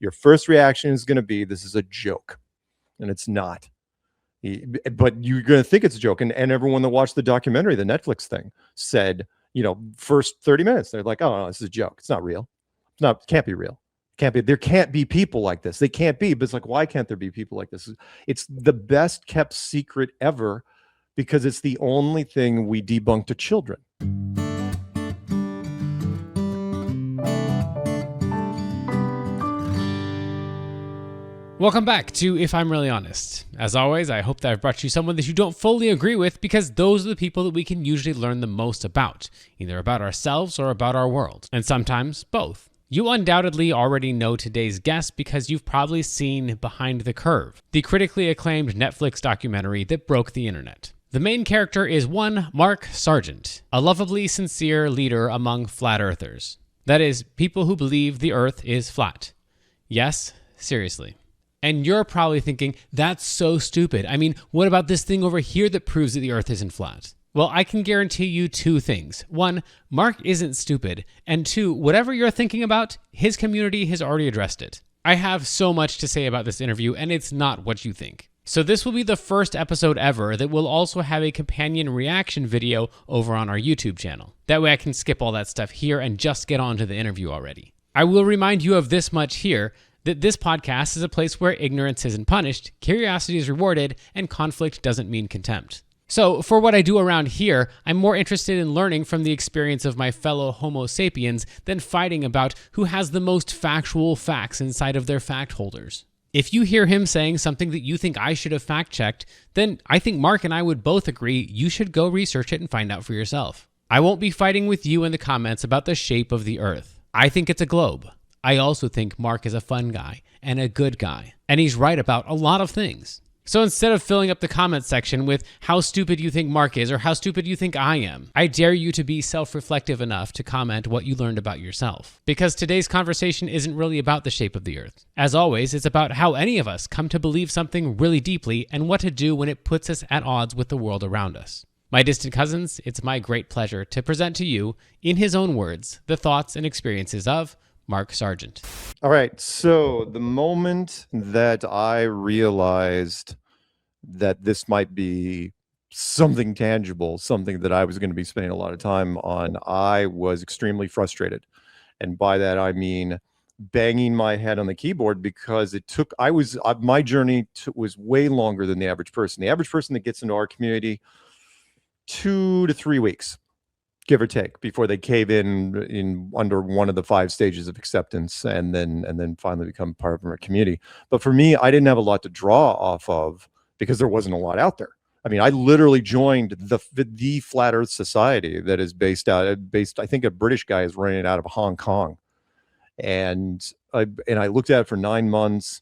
Your first reaction is going to be, this is a joke. And it's not. But you're going to think it's a joke. And everyone that watched the documentary, the Netflix thing, said, first 30 minutes, they're like, oh, no, this is a joke. It's not real. Can't be real. There can't be people like this. They can't be. But it's like, why can't there be people like this? It's the best kept secret ever because it's the only thing we debunk to children. Welcome back to If I'm Really Honest. As always, I hope that I've brought you someone that you don't fully agree with, because those are the people that we can usually learn the most about, either about ourselves or about our world, and sometimes both. You undoubtedly already know today's guest because you've probably seen Behind the Curve, the critically acclaimed Netflix documentary that broke the internet. The main character is one Mark Sargent, a lovably sincere leader among flat earthers. That is, people who believe the earth is flat. Yes, seriously. And you're probably thinking, that's so stupid. I mean, what about this thing over here that proves that the earth isn't flat? Well, I can guarantee you two things. One, Mark isn't stupid. And two, whatever you're thinking about, his community has already addressed it. I have so much to say about this interview, and it's not what you think. So this will be the first episode ever that will also have a companion reaction video over on our YouTube channel. That way I can skip all that stuff here and just get on to the interview already. I will remind you of this much here, that this podcast is a place where ignorance isn't punished, curiosity is rewarded, and conflict doesn't mean contempt. So, for what I do around here, I'm more interested in learning from the experience of my fellow Homo sapiens than fighting about who has the most factual facts inside of their fact holders. If you hear him saying something that you think I should have fact-checked, then I think Mark and I would both agree you should go research it and find out for yourself. I won't be fighting with you in the comments about the shape of the Earth. I think it's a globe. I also think Mark is a fun guy and a good guy, and he's right about a lot of things. So instead of filling up the comment section with how stupid you think Mark is or how stupid you think I am, I dare you to be self-reflective enough to comment what you learned about yourself. Because today's conversation isn't really about the shape of the earth. As always, it's about how any of us come to believe something really deeply and what to do when it puts us at odds with the world around us. My distant cousins, it's my great pleasure to present to you, in his own words, the thoughts and experiences of Mark Sargent. All right. So the moment that I realized that this might be something tangible, something that I was going to be spending a lot of time on, I was extremely frustrated. And by that, I mean banging my head on the keyboard, because my journey was way longer than the average person. The average person that gets into our community, 2 to 3 weeks, give or take, before they cave in under one of the 5 stages of acceptance and then finally become part of our community. But for me, I didn't have a lot to draw off of because there wasn't a lot out there. I mean, I literally joined the Flat Earth Society that is based, I think a British guy is running it out of Hong Kong. And I looked at it for 9 months.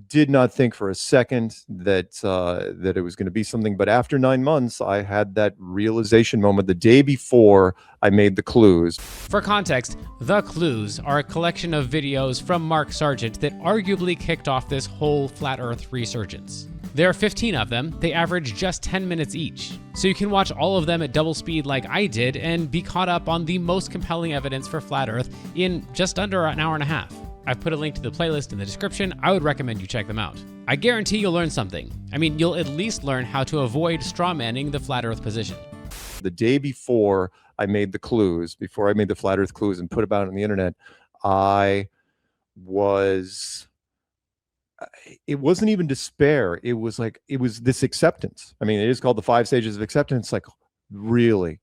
Did not think for a second that it was going to be something. But after 9 months, I had that realization moment the day before I made the clues. For context, The Clues are a collection of videos from Mark Sargent that arguably kicked off this whole flat earth resurgence. There are 15 of them. They average just 10 minutes each. So you can watch all of them at double speed like I did and be caught up on the most compelling evidence for flat earth in just under an hour and a half. I've put a link to the playlist in the description. I would recommend you check them out. I guarantee you'll learn something. I mean, you'll at least learn how to avoid strawmanning the flat earth position. The day before I made the clues, before I made the flat earth clues and put it out on the internet, it wasn't even despair. It was this acceptance. I mean, it is called the 5 stages of acceptance. Like, really?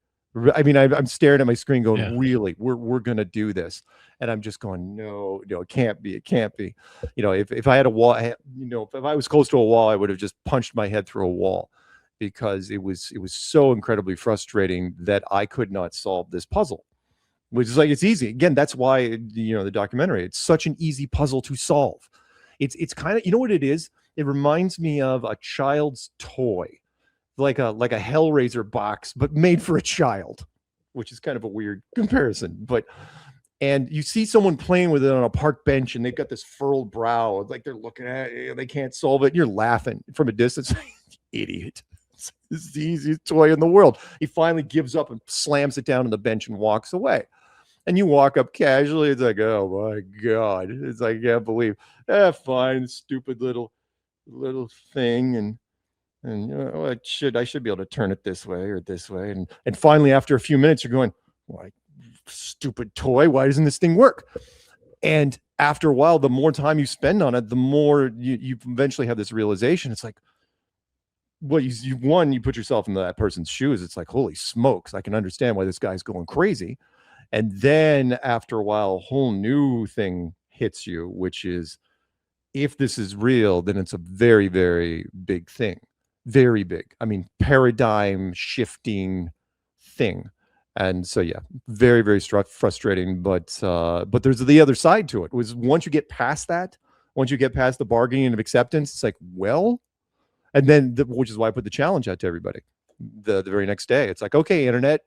I mean, I'm staring at my screen going, yeah. Really, we're going to do this. And I'm just going, no, it can't be. It can't be. If I had a wall, if I was close to a wall, I would have just punched my head through a wall, because it was so incredibly frustrating that I could not solve this puzzle, which is like, it's easy. Again, that's why, the documentary, it's such an easy puzzle to solve. It's kind of, what it is? It reminds me of a child's toy, like a Hellraiser box, but made for a child, which is kind of a weird comparison. And you see someone playing with it on a park bench, and they've got this furrowed brow, like they're looking at it, they can't solve it. And you're laughing from a distance, idiot. This is the easiest toy in the world. He finally gives up and slams it down on the bench and walks away. And you walk up casually. It's like, oh my God. It's like, I can't believe. Fine, stupid little thing. And you know, I should be able to turn it this way or this way. And finally, after a few minutes, you're going, why, stupid toy, why doesn't this thing work? And after a while, the more time you spend on it, the more you eventually have this realization. It's like, well, you put yourself in that person's shoes. It's like, holy smokes, I can understand why this guy's going crazy. And then after a while, a whole new thing hits you, which is, if this is real, then it's a very, very big thing. Very big. I mean, paradigm shifting thing. And so, yeah, very, very frustrating. But there's the other side to it. Was once you get past that, once you get past the bargaining of acceptance, it's like, well, and then which is why I put the challenge out to everybody. The very next day, it's like, okay, internet,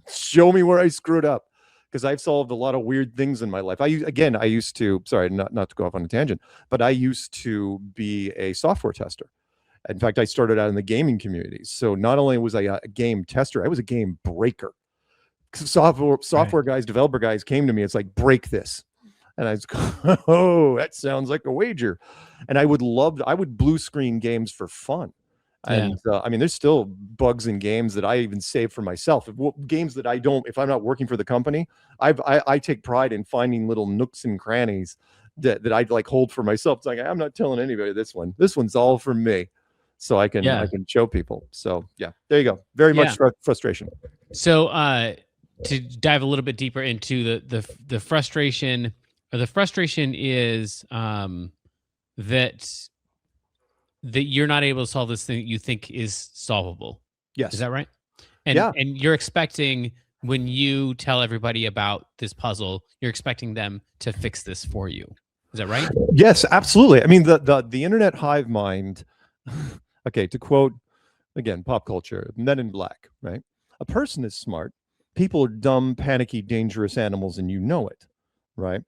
show me where I screwed up, because I've solved a lot of weird things in my life. I used to, sorry, not to go off on a tangent, but I used to be a software tester. In fact, I started out in the gaming community. So not only was I a game tester, I was a game breaker. Software guys, developer guys came to me. It's like, break this. And I was, oh, that sounds like a wager. And I would blue screen games for fun. And I mean, there's still bugs in games that I even save for myself. Games that if I'm not working for the company, I take pride in finding little nooks and crannies that I'd like hold for myself. It's like, I'm not telling anybody this one. This one's all for me. So I can show people. So yeah, there you go. Very much frustration. So to dive a little bit deeper into the frustration, or the frustration is that you're not able to solve this thing that you think is solvable. Yes. Is that right? And you're expecting, when you tell everybody about this puzzle, you're expecting them to fix this for you. Is that right? Yes, absolutely. I mean, the internet hive mind. Okay, to quote again, pop culture, Men in Black, right? A person is smart. People are dumb, panicky, dangerous animals, and you know it, right?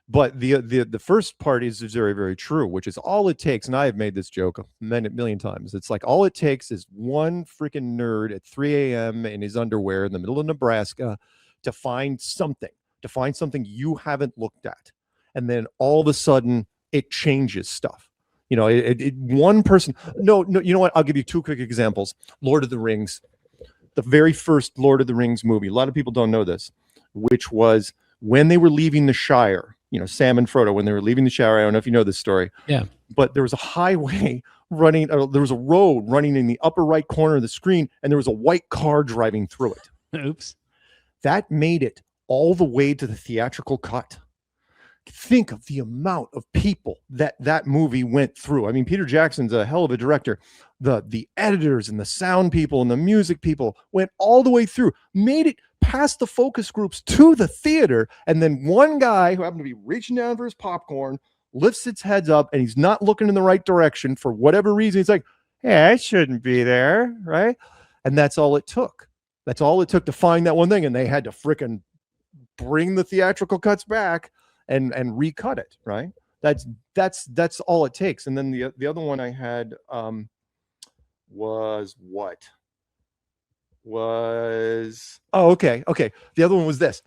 But the first part is very, very true, which is all it takes. And I have made this joke a million times. It's like, all it takes is one freaking nerd at 3 a.m. in his underwear in the middle of Nebraska to find something you haven't looked at. And then all of a sudden it changes stuff. You know, one person. No, you know what? I'll give you two quick examples. Lord of the Rings, the very first Lord of the Rings movie. A lot of people don't know this, which was when they were leaving the Shire. You know, Sam and Frodo, when they were leaving the Shire. I don't know if you know this story. Yeah. But there was a highway running. There was a road running in the upper right corner of the screen, and there was a white car driving through it. Oops. That made it all the way to the theatrical cut. Think of the amount of people that movie went through. I mean, Peter Jackson's a hell of a director. The editors and the sound people and the music people went all the way through, made it past the focus groups to the theater. And then one guy who happened to be reaching down for his popcorn lifts its heads up, and he's not looking in the right direction for whatever reason. He's like, hey, I shouldn't be there, right? And that's all it took. That's all it took to find that one thing. And they had to frickin' bring the theatrical cuts back and recut it, right? That's all it takes. And then the other one I had was what? Okay. The other one was this,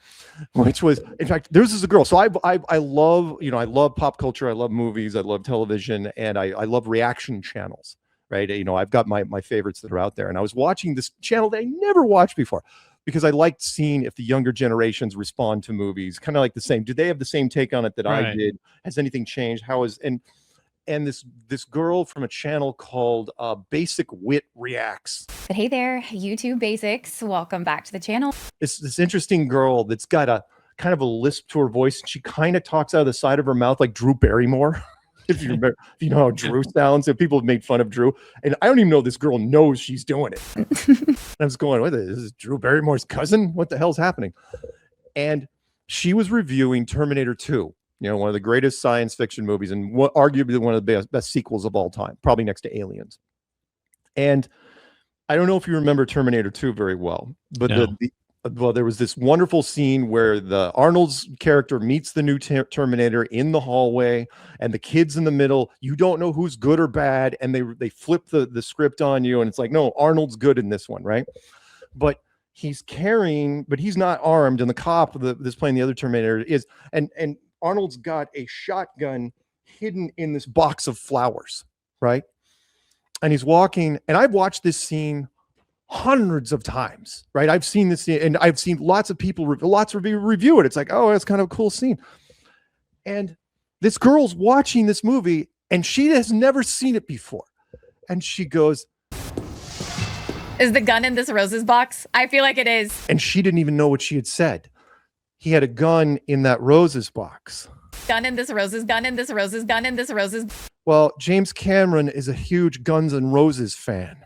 which was, in fact, this is a girl. So I love pop culture. I love movies. I love television, and I love reaction channels, right? You know, I've got my favorites that are out there, and I was watching this channel that I never watched before, because I liked seeing if the younger generations respond to movies, kind of like the same. Do they have the same take on it that I did? Has anything changed? And this girl from a channel called Basic Wit Reacts. But hey there, YouTube basics. Welcome back to the channel. It's this interesting girl that's got a kind of a lisp to her voice. She kind of talks out of the side of her mouth like Drew Barrymore. If you remember, if you know how Drew sounds, and people have made fun of Drew, and I don't even know this girl knows she's doing it. And I was going, what is this, Drew Barrymore's cousin? What the hell's happening? And she was reviewing Terminator 2, you know, one of the greatest science fiction movies, and arguably one of the best sequels of all time, probably next to Aliens. And I don't know if you remember Terminator 2 very well, but well, there was this wonderful scene where the Arnold's character meets the new Terminator in the hallway, and the kids in the middle, you don't know who's good or bad, and they flip the script on you, and it's like, no, Arnold's good in this one, right? But he's carrying, but he's not armed, and the cop that's playing the other Terminator is, and Arnold's got a shotgun hidden in this box of flowers, right? And he's walking, and I've watched this scene hundreds of times, right? I've seen this scene, and I've seen lots of people review it. It's like, oh, that's kind of a cool scene. And this girl's watching this movie, and she has never seen it before. And she goes, Is the gun in this roses box? I feel like it is. and she didn't even know what she had said. He had a gun in that roses box. Gun in this roses, gun in this roses, gun in this roses. Well, James Cameron is a huge Guns N' Roses fan.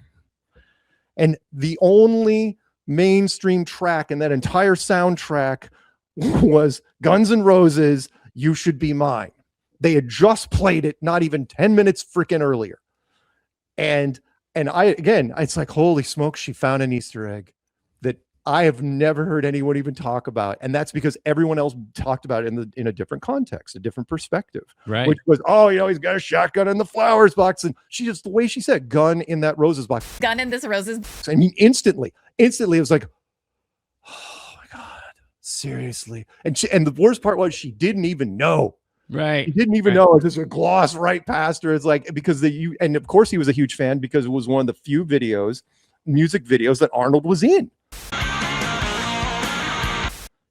And the only mainstream track in that entire soundtrack was Guns N' Roses, You Should Be Mine. They had just played it not even 10 minutes freaking earlier. And it's like, holy smoke, she found an Easter egg that I have never heard anyone even talk about. And that's because everyone else talked about it in a different context, a different perspective. Right. Which was, oh, he's got a shotgun in the flowers box. And she just, the way she said, gun in that roses box. Gun in this roses. I mean, instantly, it was like, oh my God, seriously. And the worst part was she didn't even know. Right. He didn't even know. It just glossed right past her. It's like, because and of course he was a huge fan because it was one of the few music videos that Arnold was in.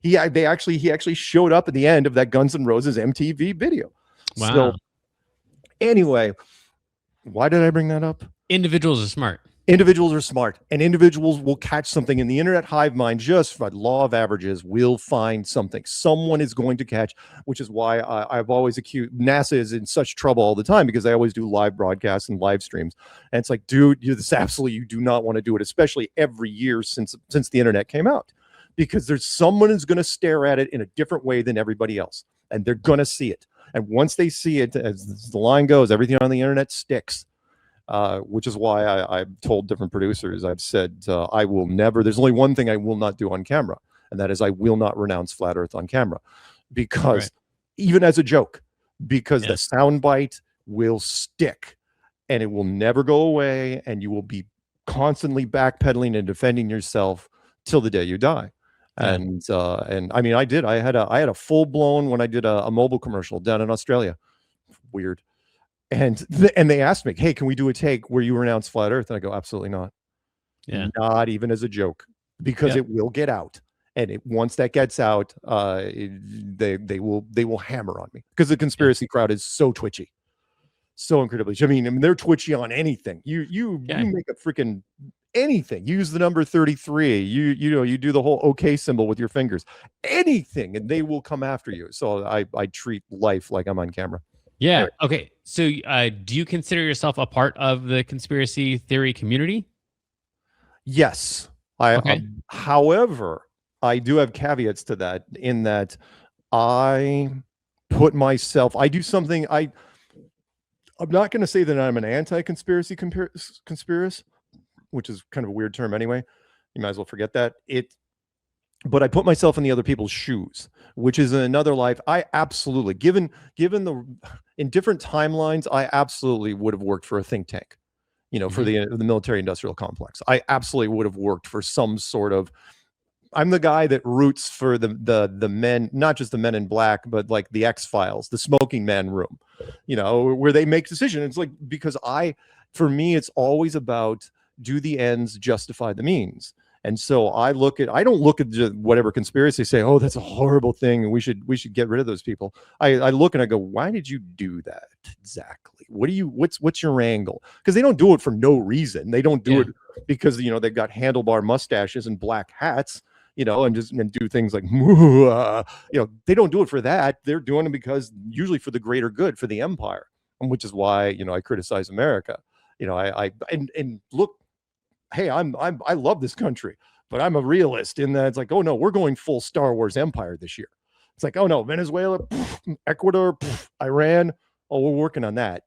He actually showed up at the end of that Guns N' Roses MTV video. Wow. So anyway, why did I bring that up? Individuals are smart. Individuals are smart, and individuals will catch something in the internet hive mind. Just by law of averages, will find something. Someone is going to catch, which is why I've always accused NASA is in such trouble all the time, because I always do live broadcasts and live streams. And it's like, dude, you do not want to do it, especially every year since the internet came out, because there's someone who's going to stare at it in a different way than everybody else, and they're going to see it. And once they see it, as the line goes, everything on the internet sticks. Which is why I've told different producers, I've said, I will never, there's only one thing I will not do on camera, and that is I will not renounce flat earth on camera, because even as a joke, because the soundbite will stick and it will never go away, and you will be constantly backpedaling and defending yourself till the day you die. And I mean, I had a full blown, when I did a mobile commercial down in Australia, weird. And they asked me, hey, can we do a take where you renounce flat earth? And I go, absolutely not. Yeah. Not even as a joke, because it will get out. And once that gets out, they will hammer on me, because the conspiracy crowd is so twitchy, so incredibly. I mean, they're twitchy on anything. You make a freaking anything. You use the number 33. You do the whole OK symbol with your fingers, anything, and they will come after you. So I treat life like I'm on camera. Yeah. Okay. So do you consider yourself a part of the conspiracy theory community? Yes. However, I do have caveats to that, in that I do something. I'm not going to say that I'm an anti-conspiracy conspiracist, which is kind of a weird term anyway. You might as well forget that. But I put myself in the other people's shoes, which is in another life. I absolutely, given in different timelines, I absolutely would have worked for a think tank, for the military industrial complex. I absolutely would have worked for some sort of, I'm the guy that roots for the men, not just the Men in Black, but like the X-Files, the smoking man room, where they make decisions. It's like, because for me, it's always about, do the ends justify the means? And so I don't look at just whatever conspiracy say, oh, that's a horrible thing, and we should get rid of those people. I look and I go, why did you do that exactly? What's your angle? Because they don't do it for no reason. They don't do it because they've got handlebar mustaches and black hats, and do things like they don't do it for that. They're doing it because usually for the greater good, for the empire, which is why I criticize America. And look. Hey, I love this country, but I'm a realist in that it's like, oh no, we're going full Star Wars empire this year. It's like, oh no, Venezuela, Ecuador, Iran. Oh, we're working on that,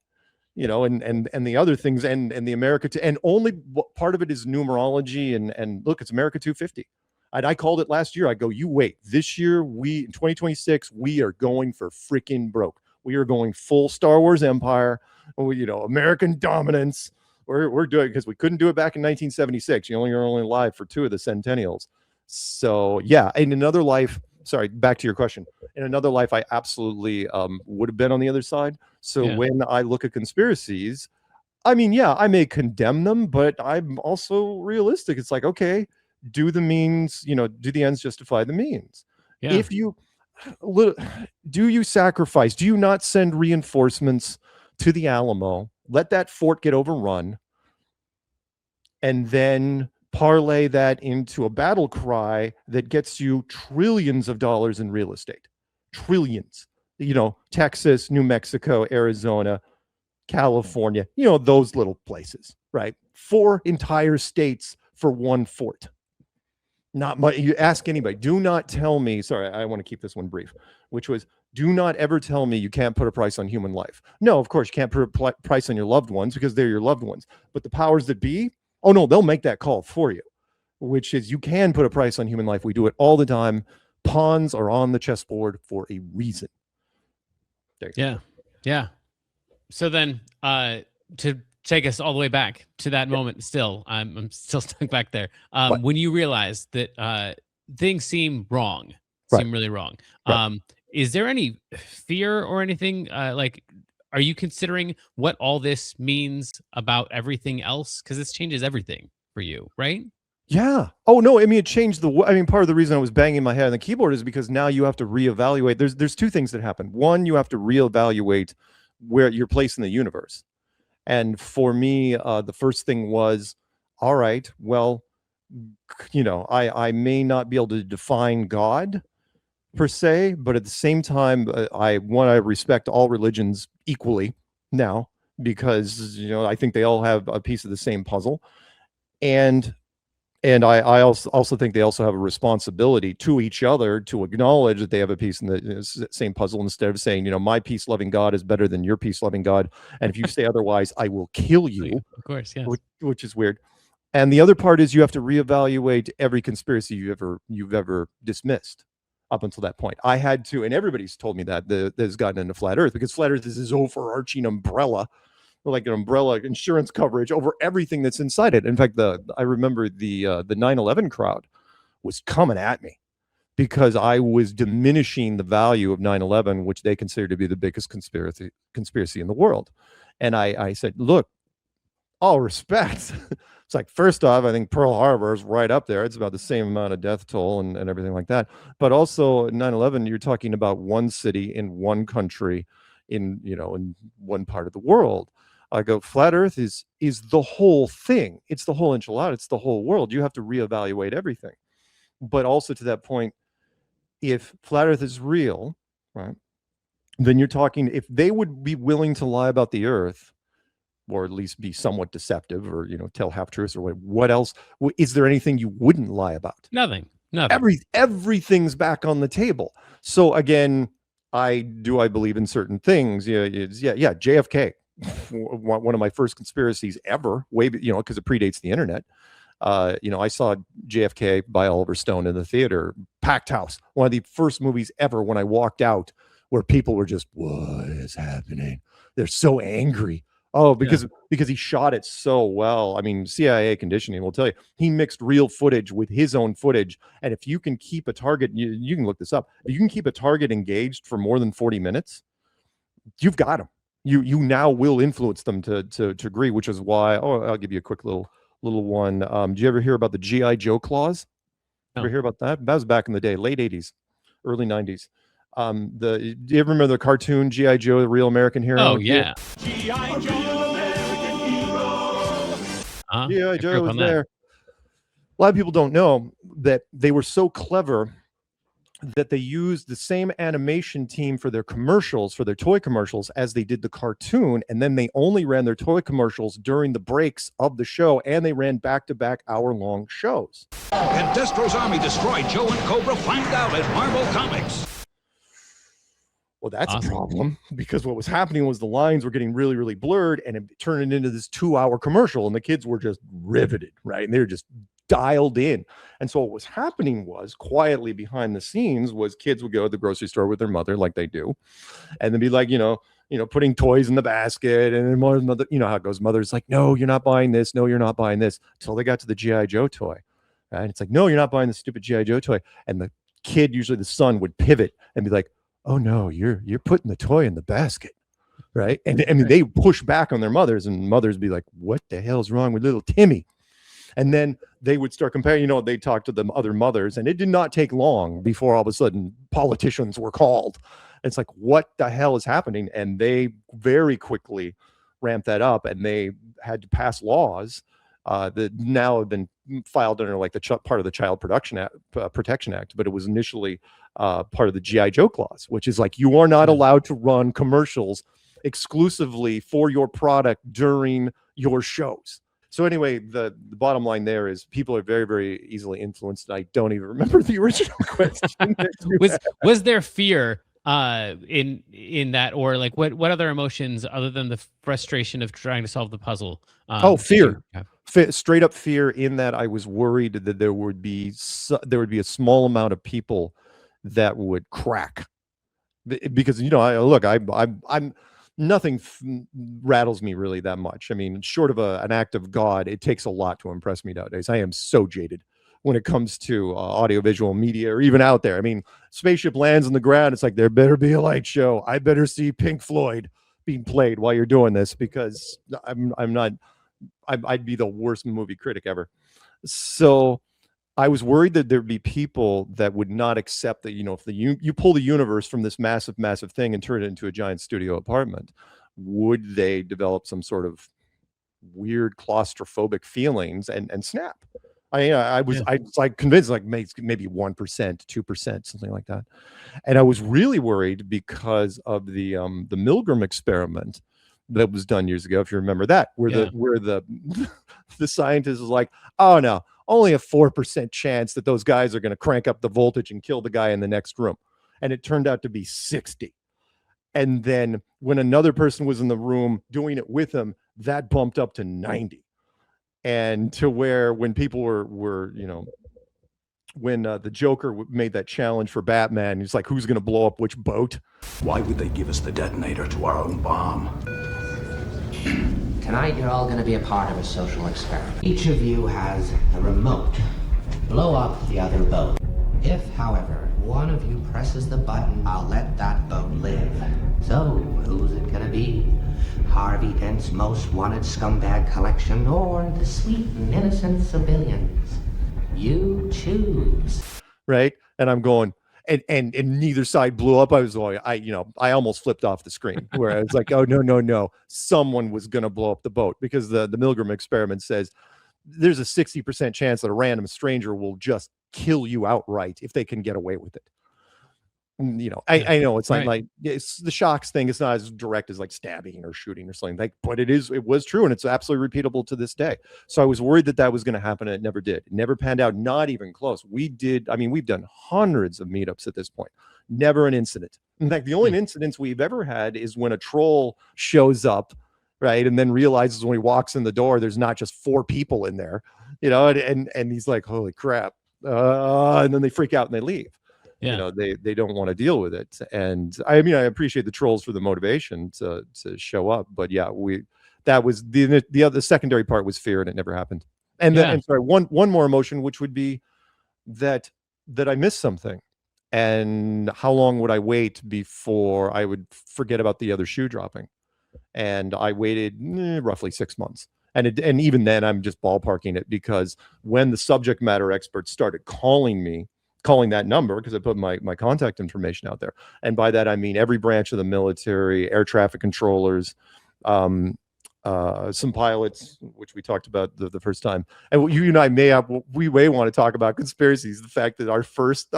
and the other things, and the America, and only part of it is numerology, and look, it's America 250. And I called it last year. I go, you wait, this year in 2026, we are going for freaking broke. We are going full Star Wars empire, American dominance. We're doing it because we couldn't do it back in 1976. You're only alive for 2 of the centennials. So yeah, in another life, sorry, back to your question. In another life, I absolutely would have been on the other side. So Yeah. when I look at conspiracies, I mean, yeah, I may condemn them, but I'm also realistic. It's like, okay, do the means, do the ends justify the means? Yeah. If you do you sacrifice? Do you not send reinforcements to the Alamo? Let that fort get overrun, and then parlay that into a battle cry that gets you trillions of dollars in real estate. Trillions. Texas, New Mexico, Arizona, California, those little places, right? 4 entire states for one fort. Not much. You ask anybody, do not tell me, sorry, I want to keep this one brief, which was, do not ever tell me you can't put a price on human life. No, of course, you can't put a price on your loved ones because they're your loved ones. But the powers that be, oh no, they'll make that call for you, which is you can put a price on human life. We do it all the time. Pawns are on the chessboard for a reason. Yeah. Yeah. So then, to take us all the way back to that moment, still, I'm still stuck back there. When you realize that things seem wrong, seem really wrong, is there any fear or anything like? Are you considering what all this means about everything else? Because this changes everything for you, right? Yeah. Oh no. I mean, it changed part of the reason I was banging my head on the keyboard is because now you have to reevaluate. There's 2 things that happen. One, you have to reevaluate where your place in the universe. And for me, the first thing was, all right, well, I may not be able to define God per se, but at the same time, I respect all religions equally now because, I think they all have a piece of the same puzzle. And I also think they also have a responsibility to each other to acknowledge that they have a piece in the same puzzle instead of saying, my peace-loving God is better than your peace-loving God. And if you say otherwise, I will kill you. Of course, yes. Which is weird. And the other part is you have to reevaluate every conspiracy you've ever dismissed up until that point. I had to, and everybody's told me that has gotten into flat Earth because flat Earth is this overarching umbrella, like an umbrella insurance coverage over everything that's inside it. In fact, I remember the 9/11 crowd was coming at me because I was diminishing the value of 9/11, which they consider to be the biggest conspiracy in the world. And I said, look, all respect. It's like, first off, I think Pearl Harbor is right up there. It's about the same amount of death toll and everything like that. But also 9/11, you're talking about one city in one country in one part of the world. I go, flat Earth is the whole thing. It's the whole enchilada. It's the whole world. You have to reevaluate everything. But also to that point, if flat Earth is real, right, then you're talking, if they would be willing to lie about the Earth, or at least be somewhat deceptive or, tell half truths or what else, is there anything you wouldn't lie about? Nothing. Everything's back on the table. So again, I believe in certain things. JFK. One of my first conspiracies ever, because it predates the internet. I saw JFK by Oliver Stone in the theater, packed house. One of the first movies ever when I walked out where people were just, what is happening? They're so angry. Oh, because he shot it so well. I mean, CIA conditioning will tell you he mixed real footage with his own footage. And if you can keep a target, you can look this up. If you can keep a target engaged for more than 40 minutes, you've got him. You now will influence them to agree, which is why. Oh, I'll give you a quick little one. Do you ever hear about the GI Joe clause? No. Ever hear about that? That was back in the day, late 80s, early 90s. Do you ever remember the cartoon GI Joe, the Real American Hero? Oh yeah. GI Joe, American hero. GI Joe was there. A lot of people don't know that they were so clever that they used the same animation team for their commercials, for their toy commercials, as they did the cartoon. And then they only ran their toy commercials during the breaks of the show, and they ran back-to-back hour-long shows. And Destro's army destroyed Joe and Cobra. Find out at Marvel Comics. Well, that's awesome. A problem, because what was happening was the lines were getting really, really blurred, and it turned into this 2-hour commercial, and the kids were just riveted, right? And they were just dialed in. And so what was happening was, quietly behind the scenes, was kids would go to the grocery store with their mother, like they do, and then be like, putting toys in the basket, and then mother, how it goes. Mother's like, no, you're not buying this. No, you're not buying this. Until they got to the GI Joe toy. Right? It's like, no, you're not buying the stupid G.I. Joe toy. And the kid, usually the son, would pivot and be like, oh no, you're putting the toy in the basket. Right. And I mean, they push back on their mothers, and mothers be like, what the hell's wrong with little Timmy? And then they would start comparing, they talk to the other mothers, and it did not take long before all of a sudden politicians were called. It's like, what the hell is happening? And they very quickly ramped that up, and they had to pass laws that now have been filed under like the part of the Child Protection Act, but it was initially part of the G.I. Joe clause, which is like, you are not allowed to run commercials exclusively for your product during your shows. So anyway, the bottom line there is people are very, very easily influenced. I don't even remember the original question. Was there fear in that, or like what other emotions other than the frustration of trying to solve the puzzle? Fear. Straight up fear, in that I was worried that there would be a small amount of people that would crack, because I'm nothing rattles me really that much. I mean, short of an act of God, it takes a lot to impress me nowadays. I am so jaded when it comes to audiovisual media, or even out there. I mean, spaceship lands on the ground, it's like, there better be a light show. I better see Pink Floyd being played while you're doing this, because I'd be the worst movie critic ever. So I was worried that there'd be people that would not accept that, if you pull the universe from this massive, massive thing and turn it into a giant studio apartment, would they develop some sort of weird claustrophobic feelings and snap? I was like convinced, like maybe 1%, 2%, something like that. And I was really worried because of the Milgram experiment that was done years ago, if you remember that, where the scientist was like, oh no, only a 4% chance that those guys are going to crank up the voltage and kill the guy in the next room. And it turned out to be 60. And then when another person was in the room doing it with him, that bumped up to 90. And to where when people were when the Joker made that challenge for Batman, he's like, who's going to blow up which boat? Why would they give us the detonator to our own bomb? Tonight, you're all going to be a part of a social experiment. Each of you has a remote. Blow up the other boat. If, however, one of you presses the button, I'll let that boat live. So, who's it going to be? Harvey Dent's most wanted scumbag collection, or the sweet and innocent civilians? You choose. Right? And I'm going, and neither side blew up. I was going, I almost flipped off the screen, where I was like, oh no, someone was going to blow up the boat, because the Milgram experiment says there's a 60% chance that a random stranger will just kill you outright if they can get away with it. I know it's like it's the shocks thing. It's not as direct as like stabbing or shooting or something like, but it was true, and it's absolutely repeatable to this day. So I was worried that was going to happen, and it never did. It never panned out, not even close. We've done hundreds of meetups at this point. Never an incident. In fact, the only incidents we've ever had is when a troll shows up, right, and then realizes when he walks in the door, there's not just 4 people in there, and he's like, holy crap, and then they freak out and they leave. They don't want to deal with it. And I appreciate the trolls for the motivation to show up, but that was the other secondary part was fear, and it never happened. And then, and sorry, one more emotion, which would be that I missed something, and how long would I wait before I would forget about the other shoe dropping? And I waited roughly 6 months. And even then, I'm just ballparking it, because when the subject matter experts started calling that number, because I put my contact information out there. And by that, I mean every branch of the military, air traffic controllers, some pilots, which we talked about the first time. And you and I may want to talk about conspiracies. The fact that our first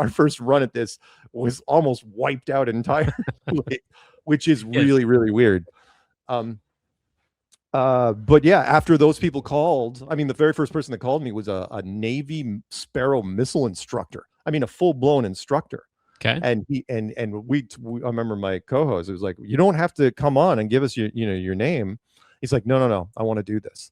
run at this was almost wiped out entirely, which is really, really weird. But after those people called, the very first person that called me was a Navy Sparrow missile instructor. A full-blown instructor. Okay. And I remember my co-host, it was like, you don't have to come on and give us your name. He's like, no, I want to do this.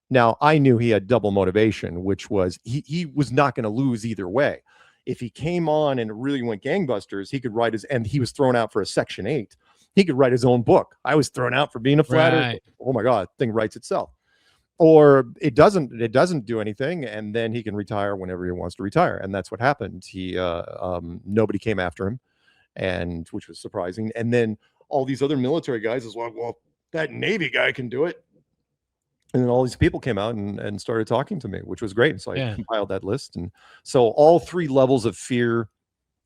Now, I knew he had double motivation, which was he was not going to lose either way. If he came on and really went gangbusters, he could write and he was thrown out for a Section 8. He could write his own book. I was thrown out for being a flat earther. Oh my God, thing writes itself. or it doesn't do anything, and then he can retire whenever he wants to retire. And that's what happened. He nobody came after him, and which was surprising. And then all these other military guys is like, well, that Navy guy can do it. And then all these people came out and started talking to me, which was great. And so I compiled that list. And so all three levels of fear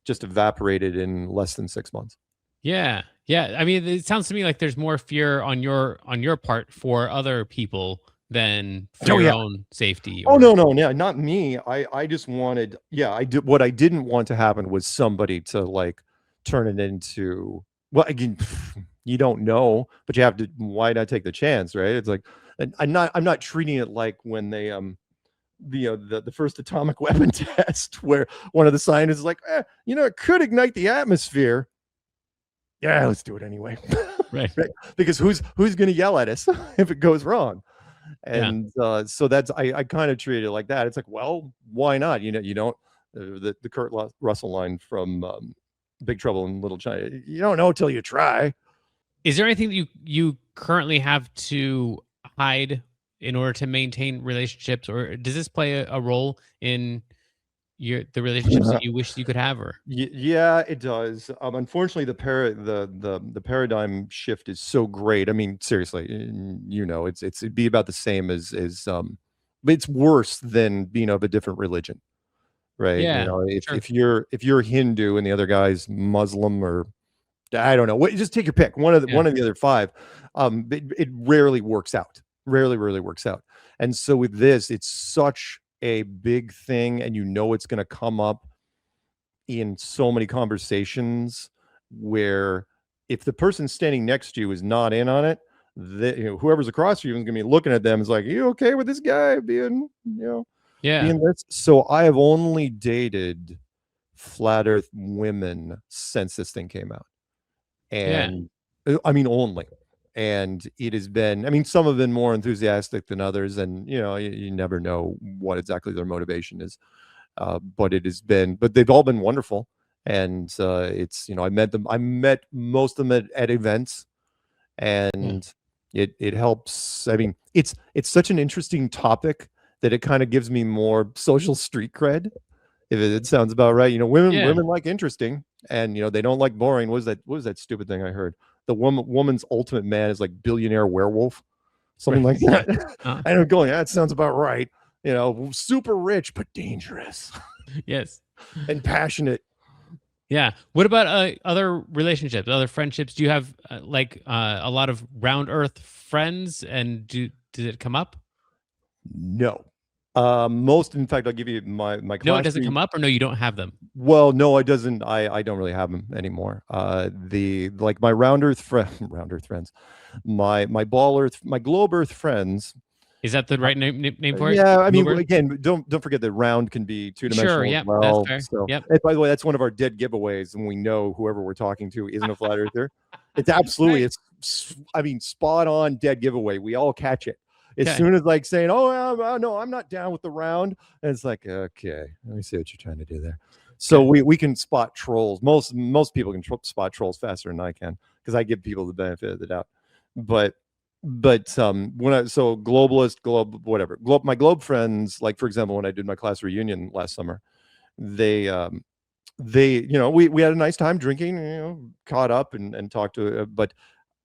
just evaporated in less than 6 months. Yeah. I mean, it sounds to me like there's more fear on your part for other people than for your own safety. No, not me. I just wanted, I did. What I didn't want to happen was somebody to like turn it into, well, again, you don't know, but you have to, why not take the chance, right? It's like, and I'm not treating it like when they, the first atomic weapon test where one of the scientists is like, it could ignite the atmosphere. Yeah, let's do it anyway. Right. Because who's going to yell at us if it goes wrong? And so that's, I kind of treat it like that. It's like, well, why not? You don't, the Kurt Russell line from Big Trouble in Little China, you don't know till you try. Is there anything that you currently have to hide in order to maintain relationships, or does this play a role in the relationships that you wish you could have? Or yeah, it does. Unfortunately, the paradigm shift is so great. I mean, seriously, it'd be about the same as but it's worse than being of a different religion, right? Yeah, if you're Hindu and the other guy's Muslim, or I don't know, just take your pick. One of the other five. It rarely works out. Rarely works out. And so with this, it's such a big thing, and it's going to come up in so many conversations where if the person standing next to you is not in on it, whoever's across from you is going to be looking at them. Is like, are you okay with this guy being, being this? So I have only dated flat Earth women since this thing came out, and I mean only. And it has been, I mean, some have been more enthusiastic than others, and you never know what exactly their motivation is. But it has been, but they've all been wonderful. And it's, I met most of them at events, and it helps. I mean, it's such an interesting topic that it kind of gives me more social street cred, if it sounds about right. Women like interesting, and they don't like boring. What was that stupid thing I heard? The woman's ultimate man is like billionaire werewolf, something like that. And I'm going, that sounds about right. Super rich but dangerous. Yes, and passionate. Yeah. What about other relationships, other friendships? Do you have a lot of round Earth friends, and did it come up? No. In fact, I'll give you my class. No, it doesn't come up, or no, you don't have them? Well, no, it doesn't. I don't really have them anymore. My round Earth friends, my ball Earth, my globe Earth friends. Is that the right name for it? Yeah, I mean, again, don't forget that round can be two-dimensional. Sure, as well. That's fair. So, and by the way, that's one of our dead giveaways, and we know whoever we're talking to isn't a flat earther. It's absolutely, it's spot on dead giveaway. We all catch it. As soon as saying, oh, no, I'm not down with the round. And it's like, okay, let me see what you're trying to do there. So we can spot trolls. Most people can spot trolls faster than I can, because I give people the benefit of the doubt. But my globe friends, like, for example, when I did my class reunion last summer, they we had a nice time drinking, caught up and talked to, but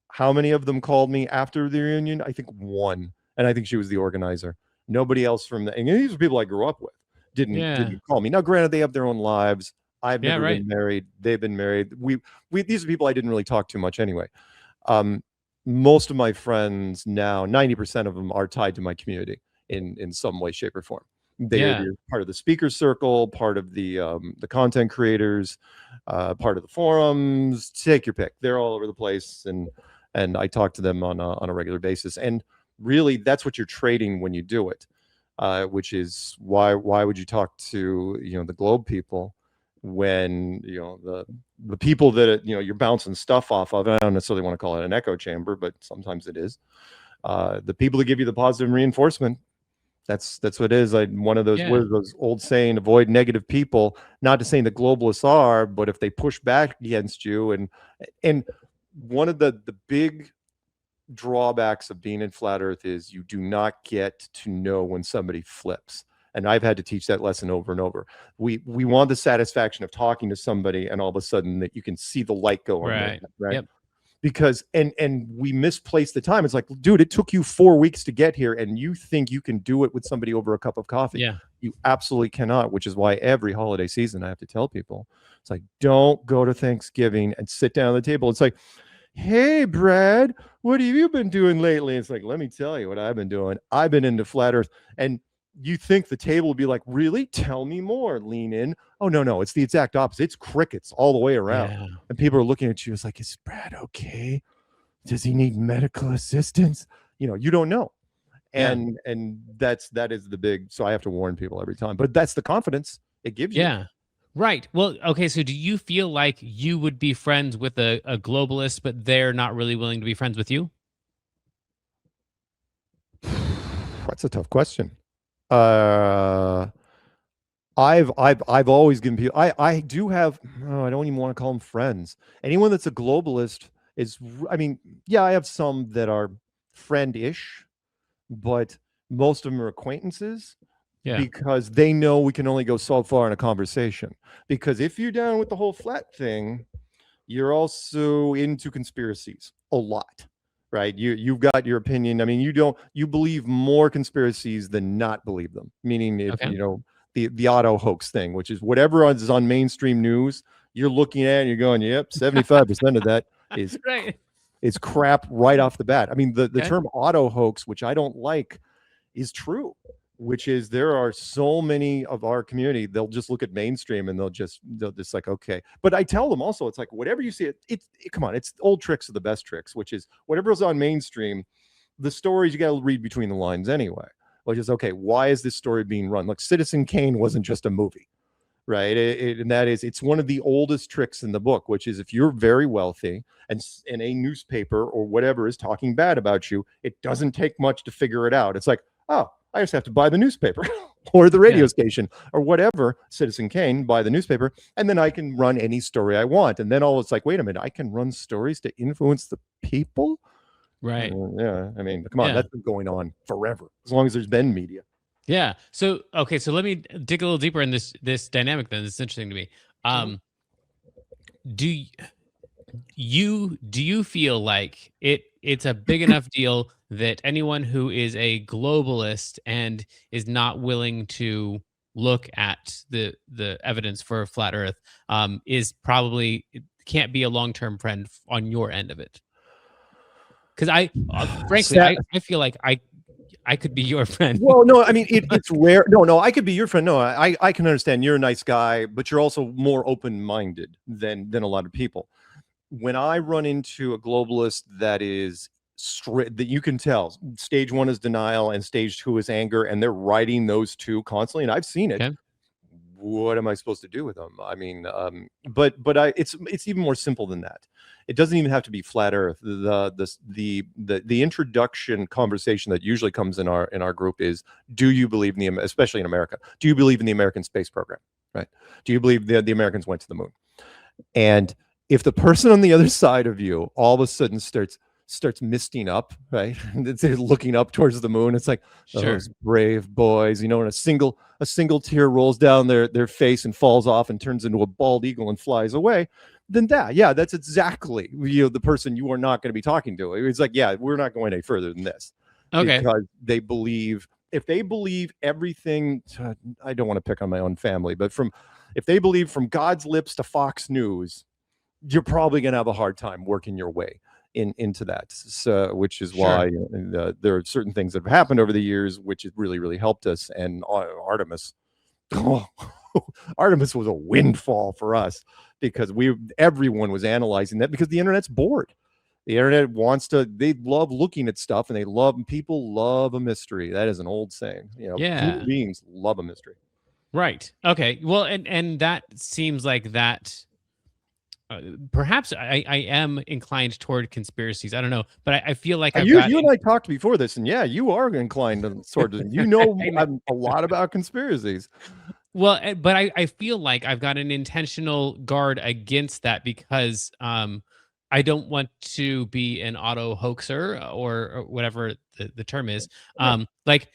how many of them called me after the reunion? I think one. And I think she was the organizer. Nobody else from and these are people I grew up with. Didn't call me. Now, granted, they have their own lives. I've never been married. They've been married. These are people I didn't really talk to much anyway. Most of my friends now, 90% of them are tied to my community in some way, shape, or form. They are part of the speaker circle, part of the content creators, part of the forums. Take your pick. They're all over the place, and I talk to them on a regular basis. And really, that's what you're trading when you do it, which is why would you talk to the globe people when the people that you're bouncing stuff off of? I don't necessarily want to call it an echo chamber, but sometimes it is. The people that give you the positive reinforcement, that's what it is. One of those what is those old saying, avoid negative people. Not to say the globalists are, but if they push back against you, and one of the big drawbacks of being in flat earth is you do not get to know when somebody flips. And I've had to teach that lesson over and over. We want the satisfaction of talking to somebody and all of a sudden that you can see the light go on their Right. head, right? Yep. Because and we misplace the time. It's like, dude, it took you 4 weeks to get here and you think you can do it with somebody over a cup of coffee. Yeah. You absolutely cannot, which is why every holiday season I have to tell people, it's like, don't go to Thanksgiving and sit down at the table. It's like, hey, Brad, what have you been doing lately? It's like, let me tell you what I've been doing. I've been into flat earth. And you think the table would be like, really? Tell me more. Lean in. Oh, no. It's the exact opposite. It's crickets all the way around. Yeah. And people are looking at you. It's like, is Brad okay? Does he need medical assistance? You don't know. And that is the big, so I have to warn people every time. But that's the confidence it gives you. Yeah. Right. Well, okay. So do you feel like you would be friends with a globalist, but they're not really willing to be friends with you? That's a tough question. I've always given people, I do have, I don't even want to call them friends. Anyone that's a globalist is, I have some that are friend-ish, but most of them are acquaintances. Yeah. Because they know we can only go so far in a conversation. Because if you're down with the whole flat thing, you're also into conspiracies a lot, right? You've got your opinion. I mean, you believe more conspiracies than not believe them. Meaning, if the auto hoax thing, which is whatever is on mainstream news, you're looking at it and you're going, yep, 75% of that is right. Is crap right off the bat. I mean, the term auto hoax, which I don't like, is true. Which is, there are so many of our community, they'll just look at mainstream and they'll just like, okay. But I tell them also, it's like, whatever you see, come on, it's old tricks are the best tricks, which is whatever's on mainstream, the stories you got to read between the lines anyway. Which is, okay, why is this story being run? Like Citizen Kane wasn't just a movie, right? And that is, it's one of the oldest tricks in the book, which is if you're very wealthy and a newspaper or whatever is talking bad about you, it doesn't take much to figure it out. It's like, oh, I just have to buy the newspaper or the radio station or whatever, Citizen Kane, buy the newspaper, and then I can run any story I want. And then it's like, wait a minute, I can run stories to influence the people? Right. Yeah. I mean, come on, that's been going on forever, as long as there's been media. Yeah. So, okay. So let me dig a little deeper in this dynamic then. It's interesting to me. Do you feel like it's a big enough deal that anyone who is a globalist and is not willing to look at the evidence for flat earth is probably can't be a long-term friend on your end of it? Because frankly, I feel like I could be your friend. Well, no, I mean, it's rare. No, I could be your friend. No, I can understand you're a nice guy, but you're also more open-minded than a lot of people. When I run into a globalist that is straight, that you can tell stage 1 is denial and stage 2 is anger, and they're writing those two constantly, and I've seen it. Okay. What am I supposed to do with them? I mean, but it's even more simple than that. It doesn't even have to be flat earth. The introduction conversation that usually comes in our group is, do you believe in especially in America, do you believe in the American space program? Right? Do you believe the Americans went to the moon? And if the person on the other side of you all of a sudden starts misting up, right? They're looking up towards the moon. It's like, those brave boys, and a single tear rolls down their face and falls off and turns into a bald eagle and flies away. Then that's exactly the person you are not going to be talking to. It's like, yeah, we're not going any further than this. Okay. Because if they believe everything, I don't want to pick on my own family, but if they believe from God's lips to Fox News, you're probably going to have a hard time working your way into that. So, which is why there are certain things that have happened over the years, which has really, really helped us. And Artemis was a windfall for us because everyone was analyzing that because the internet's bored. The internet they love looking at stuff, and people love a mystery. That is an old saying. Human beings love a mystery. Right. Okay. Well, and that seems like that. Perhaps I am inclined toward conspiracies. I don't know, but I feel like you and I talked before this, and you are inclined towards it. A lot about conspiracies. Well, but I feel like I've got an intentional guard against that because I don't want to be an auto hoaxer or whatever the term is. Like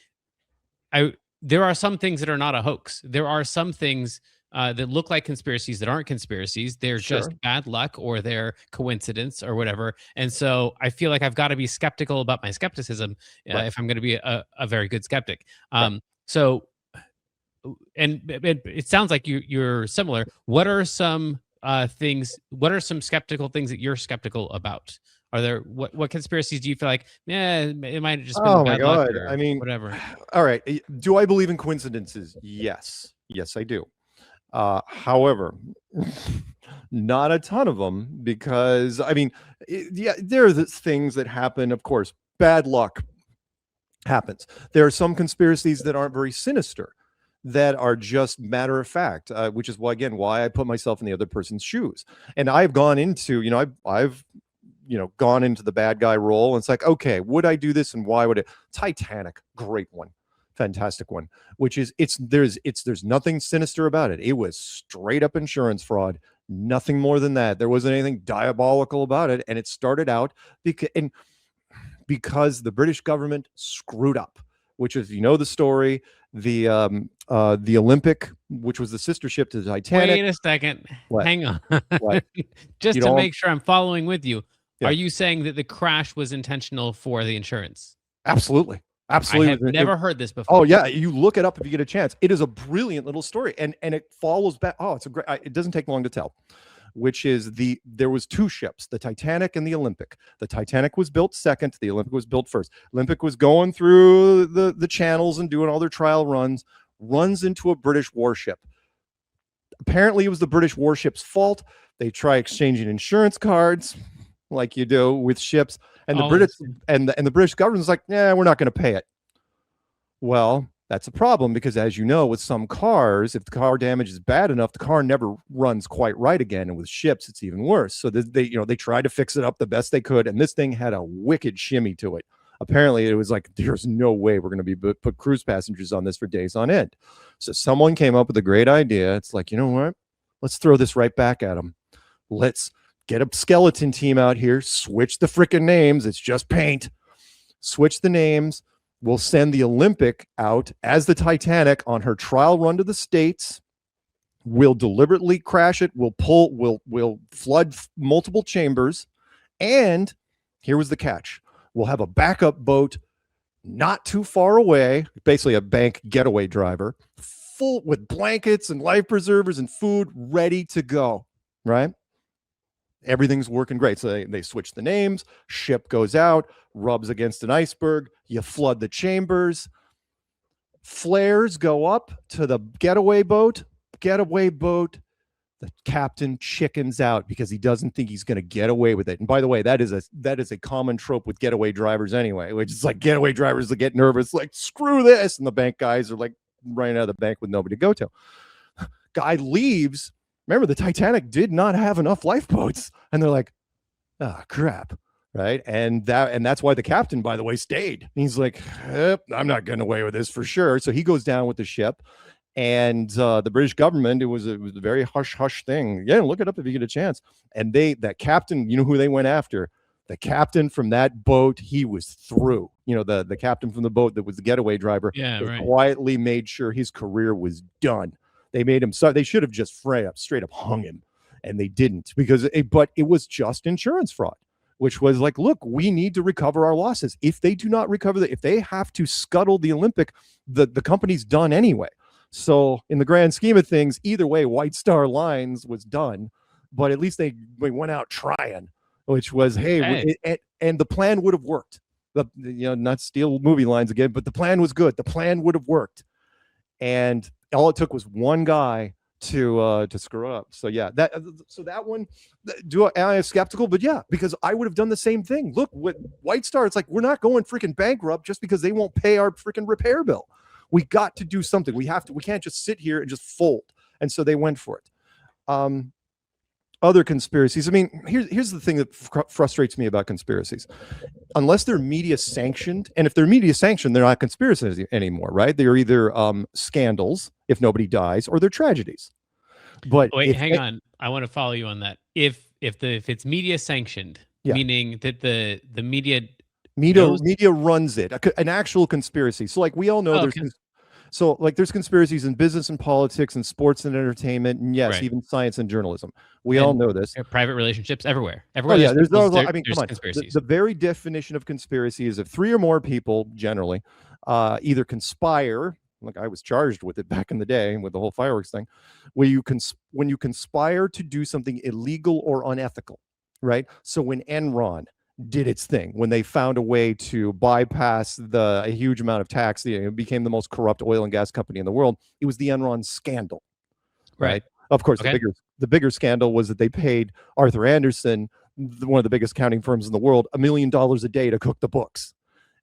there are some things that are not a hoax. There are some things that look like conspiracies that aren't conspiracies. They're just Sure. bad luck or they're coincidence or whatever. And so I feel like I've got to be skeptical about my skepticism Right. if I'm going to be a very good skeptic. Right. So, and it sounds like you're similar. What are some things? What are some skeptical things that you're skeptical about? Are there what conspiracies do you feel like? Yeah, it might have just been Oh my bad luck God. I or mean, whatever. all right. Do I believe in coincidences? Yes. Yes, I do. However, not a ton of them because I mean, yeah, there are things that happen. Of course, bad luck happens. There are some conspiracies that aren't very sinister, that are just matter of fact, which is why again why I put myself in the other person's shoes. And I've gone into, I've gone into the bad guy role. And it's like, okay, would I do this and why would it? Titanic, great one, fantastic one. Which is there's nothing sinister about it. It was straight up insurance fraud, nothing more than that. There wasn't anything diabolical about it, and it started out because the British government screwed up. Which is, the story, the Olympic, which was the sister ship to the Titanic. Wait a second. What? Hang on. What? Just You to don't- make sure I'm following with you. Yeah. Are you saying that the crash was intentional for the insurance? Absolutely. I Absolutely. have never heard this before. Oh yeah, you look it up if you get a chance. It is a brilliant little story, and it follows back. Oh, it's a great. It doesn't take long to tell. Which is there was two ships, the Titanic and the Olympic. The Titanic was built second. The Olympic was built first. Olympic was going through the channels and doing all their trial runs into a British warship. Apparently, it was the British warship's fault. They try exchanging insurance cards, like you do with ships, and the British and the British government's like, yeah, we're not going to pay it. Well, that's a problem because, as you know, with some cars, if the car damage is bad enough, the car never runs quite right again. And with ships, it's even worse. So they tried to fix it up the best they could, and this thing had a wicked shimmy to it. Apparently, it was like, there's no way we're going to be put cruise passengers on this for days on end. So someone came up with a great idea. It's like, you know what? Let's throw this right back at them. Let's get a skeleton team out here, switch the freaking names. It's just paint. Switch the names. We'll send the Olympic out as the Titanic on her trial run to the States. We'll deliberately crash it. We'll flood multiple chambers. And here was the catch. We'll have a backup boat not too far away, basically a bank getaway driver, full with blankets and life preservers and food ready to go, right? Everything's working great. So they switch the names, ship goes out, rubs against an iceberg, you flood the chambers, flares go up to the getaway boat, the captain chickens out because he doesn't think he's going to get away with it. And by the way, that is a common trope with getaway drivers anyway, which is like getaway drivers that get nervous, like, screw this. And the bank guys are like running out of the bank with nobody to go to. Guy leaves. Remember, the Titanic did not have enough lifeboats, and they're like, "Ah, oh, crap." Right. And that's why the captain, by the way, stayed. He's like, I'm not getting away with this for sure. So he goes down with the ship. And the British government, it was a very hush thing. Yeah, look it up if you get a chance. And that captain, you know who they went after? The captain from that boat, he was through. The captain from the boat that was the getaway driver. Yeah, they right. Quietly made sure his career was done. They made him they should have just straight up hung him, and they didn't but it was just insurance fraud, which was like, look, we need to recover our losses. If they do not recover if they have to scuttle the Olympic, the company's done anyway. So in the grand scheme of things, either way, White Star Lines was done, but at least they went out trying, which was, hey. And the plan would have worked. Not steal movie lines again, but the plan was good. The plan would have worked. And all it took was one guy to screw up. So yeah, that one, am I skeptical? But yeah, because I would have done the same thing. Look, with White Star, it's like, we're not going freaking bankrupt just because they won't pay our freaking repair bill. We got to do something. We can't just sit here and just fold. And so they went for it. Other conspiracies. I mean, here's the thing that frustrates me about conspiracies. Unless they're media sanctioned, and if they're media sanctioned, they're not conspiracies anymore, right? They're either scandals, if nobody dies, or they're tragedies. But wait, hang on. I want to follow you on that. If if it's media sanctioned, Yeah. meaning that the media Media runs it, an actual conspiracy. So like we all know there's conspiracies in business and politics and sports and entertainment, and yes, Right. even science and journalism. We all know this. Private relationships everywhere. Oh yeah, there's come on. conspiracies. The very definition of conspiracy is if 3 or more people generally either conspire, like I was charged with it back in the day with the whole fireworks thing, when you conspire to do something illegal or unethical, right? So when Enron did its thing, when they found a way to bypass a huge amount of tax, it became the most corrupt oil and gas company in the world. It was the Enron scandal, right? Of course, the bigger scandal was that they paid Arthur Andersen, one of the biggest accounting firms in the world, $1 million a day to cook the books.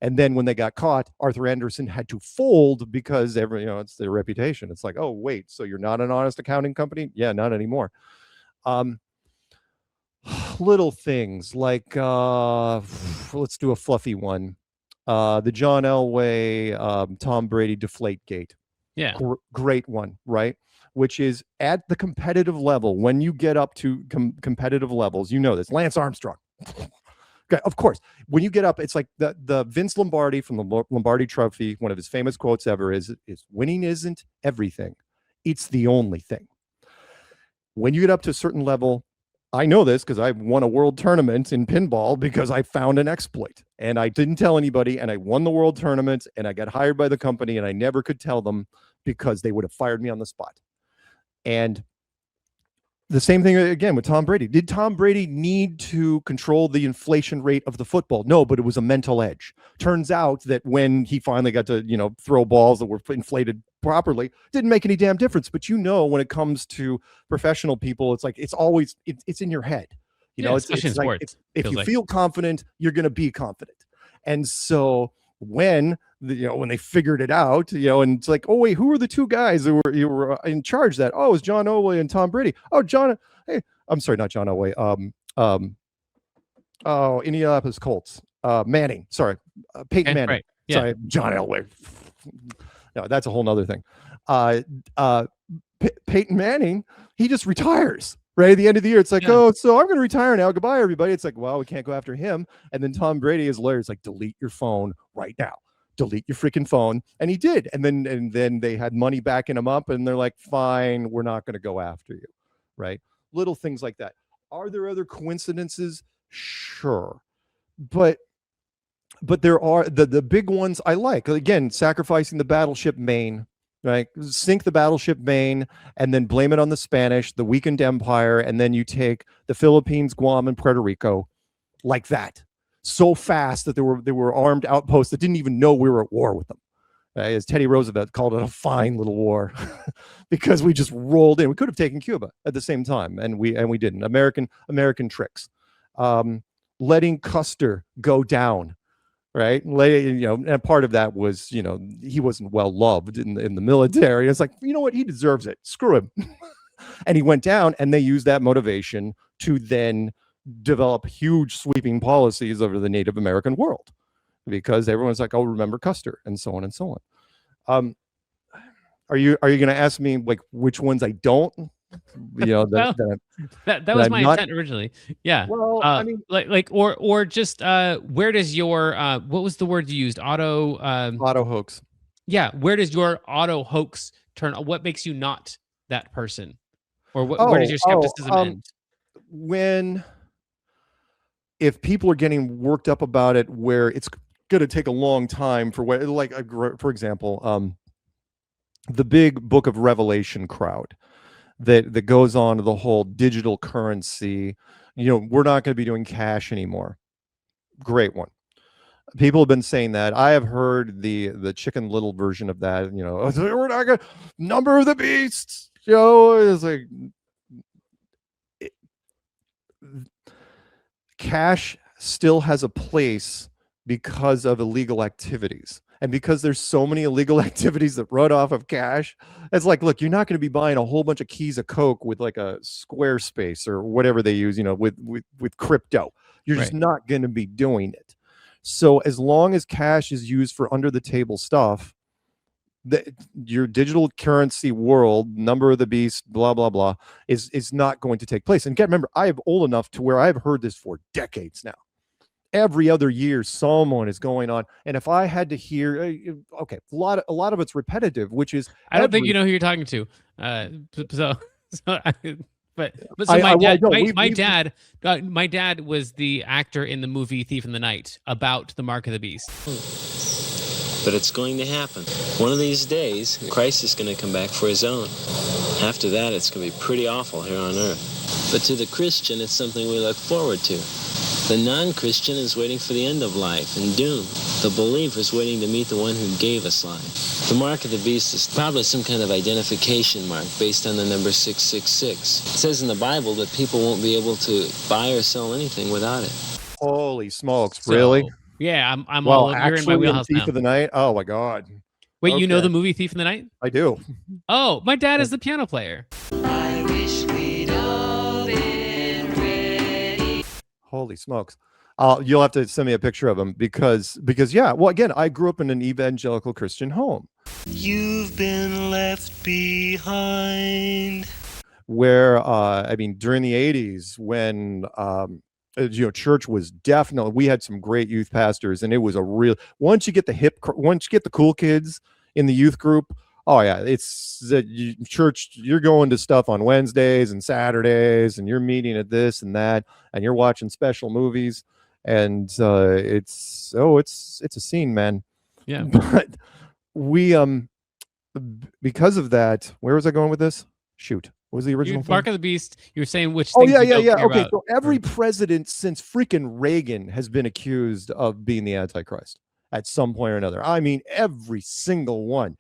And then when they got caught, Arthur Andersen had to fold because it's their reputation. It's like, oh wait, so you're not an honest accounting company? Yeah, not anymore. Little things like let's do a fluffy one. The John Elway, Tom Brady Deflategate. Yeah. Great one, right? Which is at the competitive level. When you get up to competitive levels, you know this. Lance Armstrong. Okay, of course. When you get up, it's like the Vince Lombardi from the Lombardi Trophy. One of his famous quotes ever is winning isn't everything. It's the only thing. When you get up to a certain level, I know this because I won a world tournament in pinball because I found an exploit and I didn't tell anybody and I won the world tournament and I got hired by the company and I never could tell them because they would have fired me on the spot. And the same thing again with Tom Brady. Did Tom Brady need to control the inflation rate of the football? No, but it was a mental edge. Turns out that when he finally got to, throw balls that were inflated properly, didn't make any damn difference. But when it comes to professional people, it's like it's always it's in your head. It's in like sports, if you feel confident, you're going to be confident. And so when they figured it out, and it's like, oh wait, who were the two guys that were in charge of that? Oh, it was John Elway and Tom Brady. Oh, I'm sorry, not John Elway. Indianapolis Colts. Manning. Sorry, Peyton Manning. Right. Yeah. Sorry, John Elway. No, that's a whole nother thing. Peyton Manning, he just retires. Right at the end of the year, it's like, oh, so I'm going to retire now. Goodbye, everybody. It's like, well, we can't go after him. And then Tom Brady, his lawyer, is like, delete your phone right now. Delete your freaking phone. And he did. And then they had money backing him up, and they're like, fine, we're not going to go after you. Right? Little things like that. Are there other coincidences? Sure. But there are the big ones I like. Again, sacrificing the battleship Maine. Right, sink the battleship Maine and then blame it on the Spanish, the weakened empire, and then you take the Philippines, Guam, and Puerto Rico like that, so fast that there were armed outposts that didn't even know we were at war with them. As Teddy Roosevelt called it, a fine little war, because we just rolled in. We could have taken Cuba at the same time, and we didn't. American tricks, letting Custer go down. Right. And part of that was, he wasn't well loved in the military. It's like, you know what? He deserves it. Screw him. And he went down, and they used that motivation to then develop huge sweeping policies over the Native American world, because everyone's like, oh, remember Custer, and so on and so on. Are you going to ask me like which ones I don't? That was my intent originally. Yeah. Well, I mean, or just where does your what was the word you used? Auto hoax. Yeah. Where does your auto hoax turn? What makes you not that person? Or where does your skepticism end? If people are getting worked up about it, where it's going to take a long time for for example, the big Book of Revelation crowd. That goes on to the whole digital currency. We're not going to be doing cash anymore. Great one. People have been saying that. I have heard the Chicken Little version of that. We're not going to number of the beasts. It's like cash still has a place because of illegal activities. And because there's so many illegal activities that run off of cash, it's like, look, you're not going to be buying a whole bunch of keys of Coke with like a Squarespace or whatever they use, with crypto. You're just not going to be doing it. So as long as cash is used for under the table stuff, your digital currency world, number of the beast, blah blah blah, is not going to take place. And again, remember, I am old enough to where I've heard this for decades now. Every other year, someone is going on, and if I had to hear, okay, a lot of it's repetitive, which is I don't think you know who you're talking to. But so my dad was the actor in the movie Thief in the Night about the Mark of the Beast. But it's going to happen. One of these days, Christ is going to come back for his own. After that, it's going to be pretty awful here on earth. But to the Christian, it's something we look forward to. The non-Christian is waiting for the end of life and doom. The believer is waiting to meet the one who gave us life. The mark of the beast is probably some kind of identification mark based on the number 666. It says in the Bible that people won't be able to buy or sell anything without it. Holy smokes, really? Yeah, I'm all you're in my wheelhouse Thief now. of the Night? Oh my God. Wait, you know Okay. the movie Thief in the Night? I do. Oh, my dad is the piano player. I wish we'd all been ready. Holy smokes. You'll have to send me a picture of him because yeah, well, again, I grew up in an evangelical Christian home You've been left behind. where I mean, during the 80s when church was definitely, we had some great youth pastors, and it was a real, once you get the cool kids in the youth group, oh yeah, it's the church, you're going to stuff on Wednesdays and Saturdays, and you're meeting at this and that, and you're watching special movies, and it's a scene, man. Yeah. But we because of that, where was I going with this? Shoot. What was the original Mark thing? of the Beast, you were saying which Oh things yeah. you don't care Okay, about. so every president since freaking Reagan has been accused of being the Antichrist at some point or another. I mean, every single one,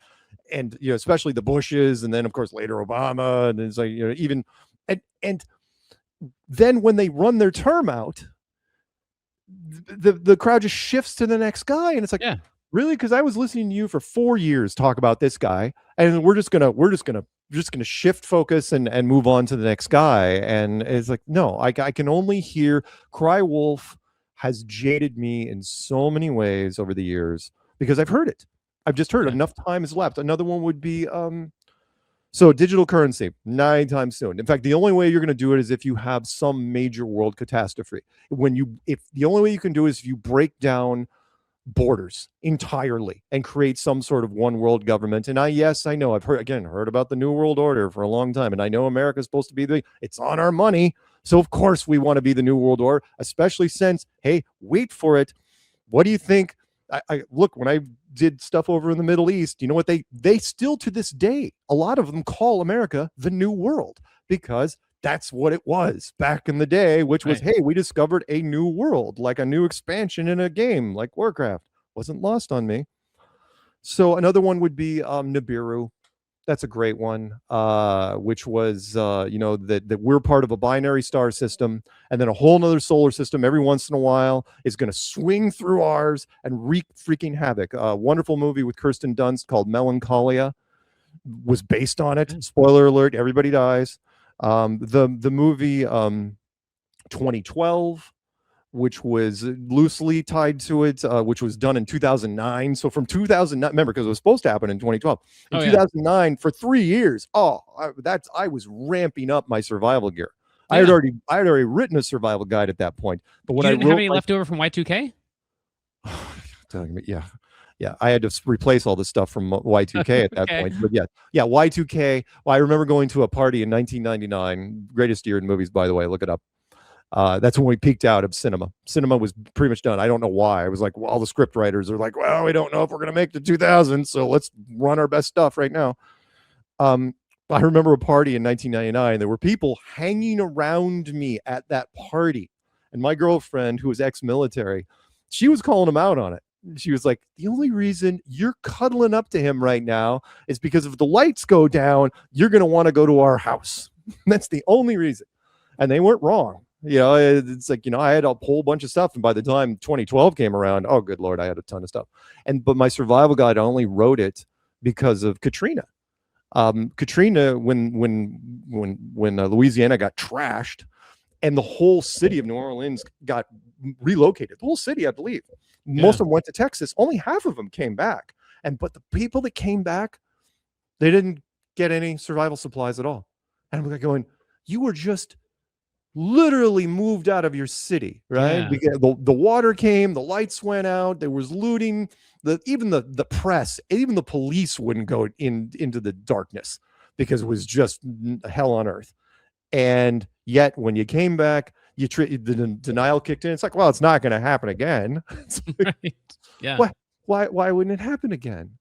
and especially the Bushes, and then of course later Obama, and it's like even and then when they run their term out, the crowd just shifts to the next guy, and it's like, Yeah. really? Because I was listening to you for 4 years talk about this guy, and we're just gonna shift focus and move on to the next guy. And it's like, no, I can only hear Cry Wolf has jaded me in so many ways over the years because I've heard it. I've just heard it. Enough time has left. Another one would be so digital currency, 9 times soon. In fact, the only way you're going to do it is if you have some major world catastrophe. If the only way you can do it is if you break down borders entirely and create some sort of one world government. And I know I've heard about the New World Order for a long time, and I know America's supposed to be it's on our money, so of course we want to be the New World Order, especially since, hey, wait for it, what do you think? I look, when I did stuff over in the Middle East, you know what, they still to this day, a lot of them call America the New World because that's what it was back in the day, which was, hey, we discovered a new world, like a new expansion in a game like Warcraft. Wasn't lost on me. So another one would be Nibiru. That's a great one, which was, that we're part of a binary star system, and then a whole nother solar system every once in a while is going to swing through ours and wreak freaking havoc. A wonderful movie with Kirsten Dunst called Melancholia was based on it. Spoiler alert, everybody dies. The movie 2012, which was loosely tied to it, which was done in 2009. So from 2009, remember, because it was supposed to happen in 2012. In 2009, for 3 years, I was ramping up my survival gear. Yeah. I had already written a survival guide at that point. But when you didn't have any left over from Y2K? Yeah, I had to replace all the stuff from Y2K at that point. But yeah, Y2K. Well, I remember going to a party in 1999, greatest year in movies, by the way. Look it up. That's when we peaked out of cinema. Cinema was pretty much done. I don't know why. I was like, all the script writers are like, well, we don't know if we're going to make the 2000s, so let's run our best stuff right now. I remember a party in 1999. There were people hanging around me at that party. And my girlfriend, who was ex-military, she was calling them out on it. She was like, the only reason you're cuddling up to him right now is because if the lights go down, you're going to want to go to our house. That's the only reason. And they weren't wrong. It's like, I had a whole bunch of stuff. And by the time 2012 came around, oh, good Lord, I had a ton of stuff. But my survival guide, I only wrote it because of Katrina. Katrina, when Louisiana got trashed and the whole city of New Orleans got relocated, the whole city, I believe. Most of them went to Texas. Only half of them came back. But the people that came back, they didn't get any survival supplies at all. And I'm like going, you were just literally moved out of your city, right? Yeah. Because the water came, the lights went out, there was looting, even the press, even the police wouldn't go into the darkness because it was just hell on earth. And yet when you came back, the denial kicked in. It's like, well, it's not going to happen again. Right. Yeah. Why wouldn't it happen again?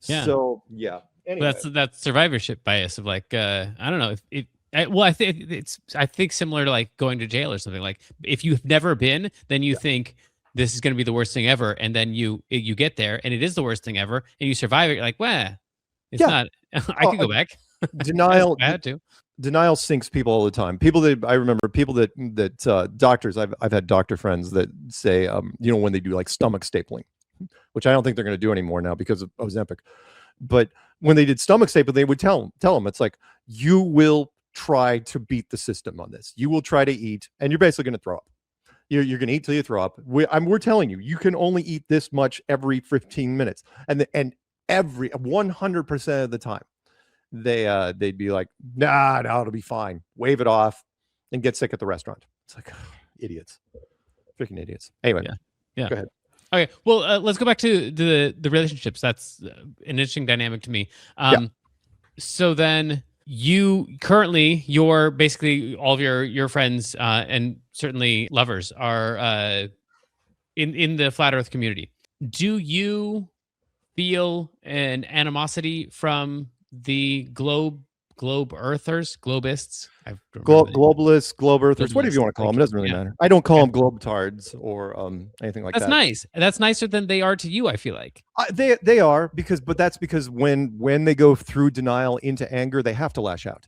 Yeah. So yeah. Anyway. That's survivorship bias of like, I don't know if I think similar to like going to jail or something. Like if you've never been, then you think this is going to be the worst thing ever, and then you get there and it is the worst thing ever, and you survive it. You're like, well, it's not. I could go back. Denial. I had to. Denial sinks people all the time. I remember people that doctors. I've had doctor friends that say, when they do like stomach stapling, which I don't think they're going to do anymore now because of Ozempic, but when they did stomach stapling, they would tell them, it's like, you will try to beat the system on this. You will try to eat, and you're basically going to throw up. You're going to eat till you throw up. We're telling you, you can only eat this much every 15 minutes, and every 100% of the time, they'd be like, nah, no, it'll be fine. Wave it off, and get sick at the restaurant. It's like, idiots, freaking idiots. Anyway, yeah. Go ahead. Okay, well, let's go back to the relationships. That's an interesting dynamic to me. So then you're basically all of your friends and certainly lovers are in the flat Earth community. Do you feel an animosity from the globe earthers, globists? Globalists, globe earthers, whatever you want to call them. It doesn't really matter. I don't call them globetards or anything like that. That's nice. That's nicer than they are to you, I feel like. They are, but that's because when they go through denial into anger, they have to lash out.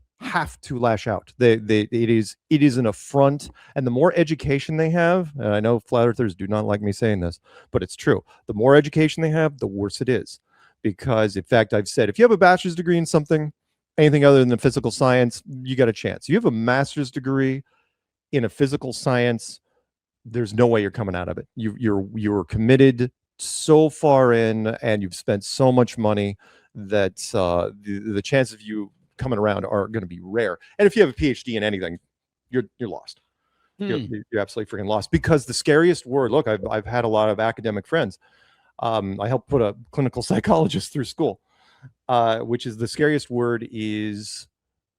It is an affront, and the more education they have, and I know flat earthers do not like me saying this, but it's true. The more education they have, the worse it is. Because in fact, I've said, if you have a bachelor's degree in something, anything other than physical science, you got a chance. You have a master's degree in a physical science, there's no way you're coming out of it. You're committed so far in, and you've spent so much money that the chances of you coming around are going to be rare. And if you have a PhD in anything, you're lost. You're absolutely freaking lost. Because the scariest word, look, I've had a lot of academic friends. I helped put a clinical psychologist through school. Which is the scariest word is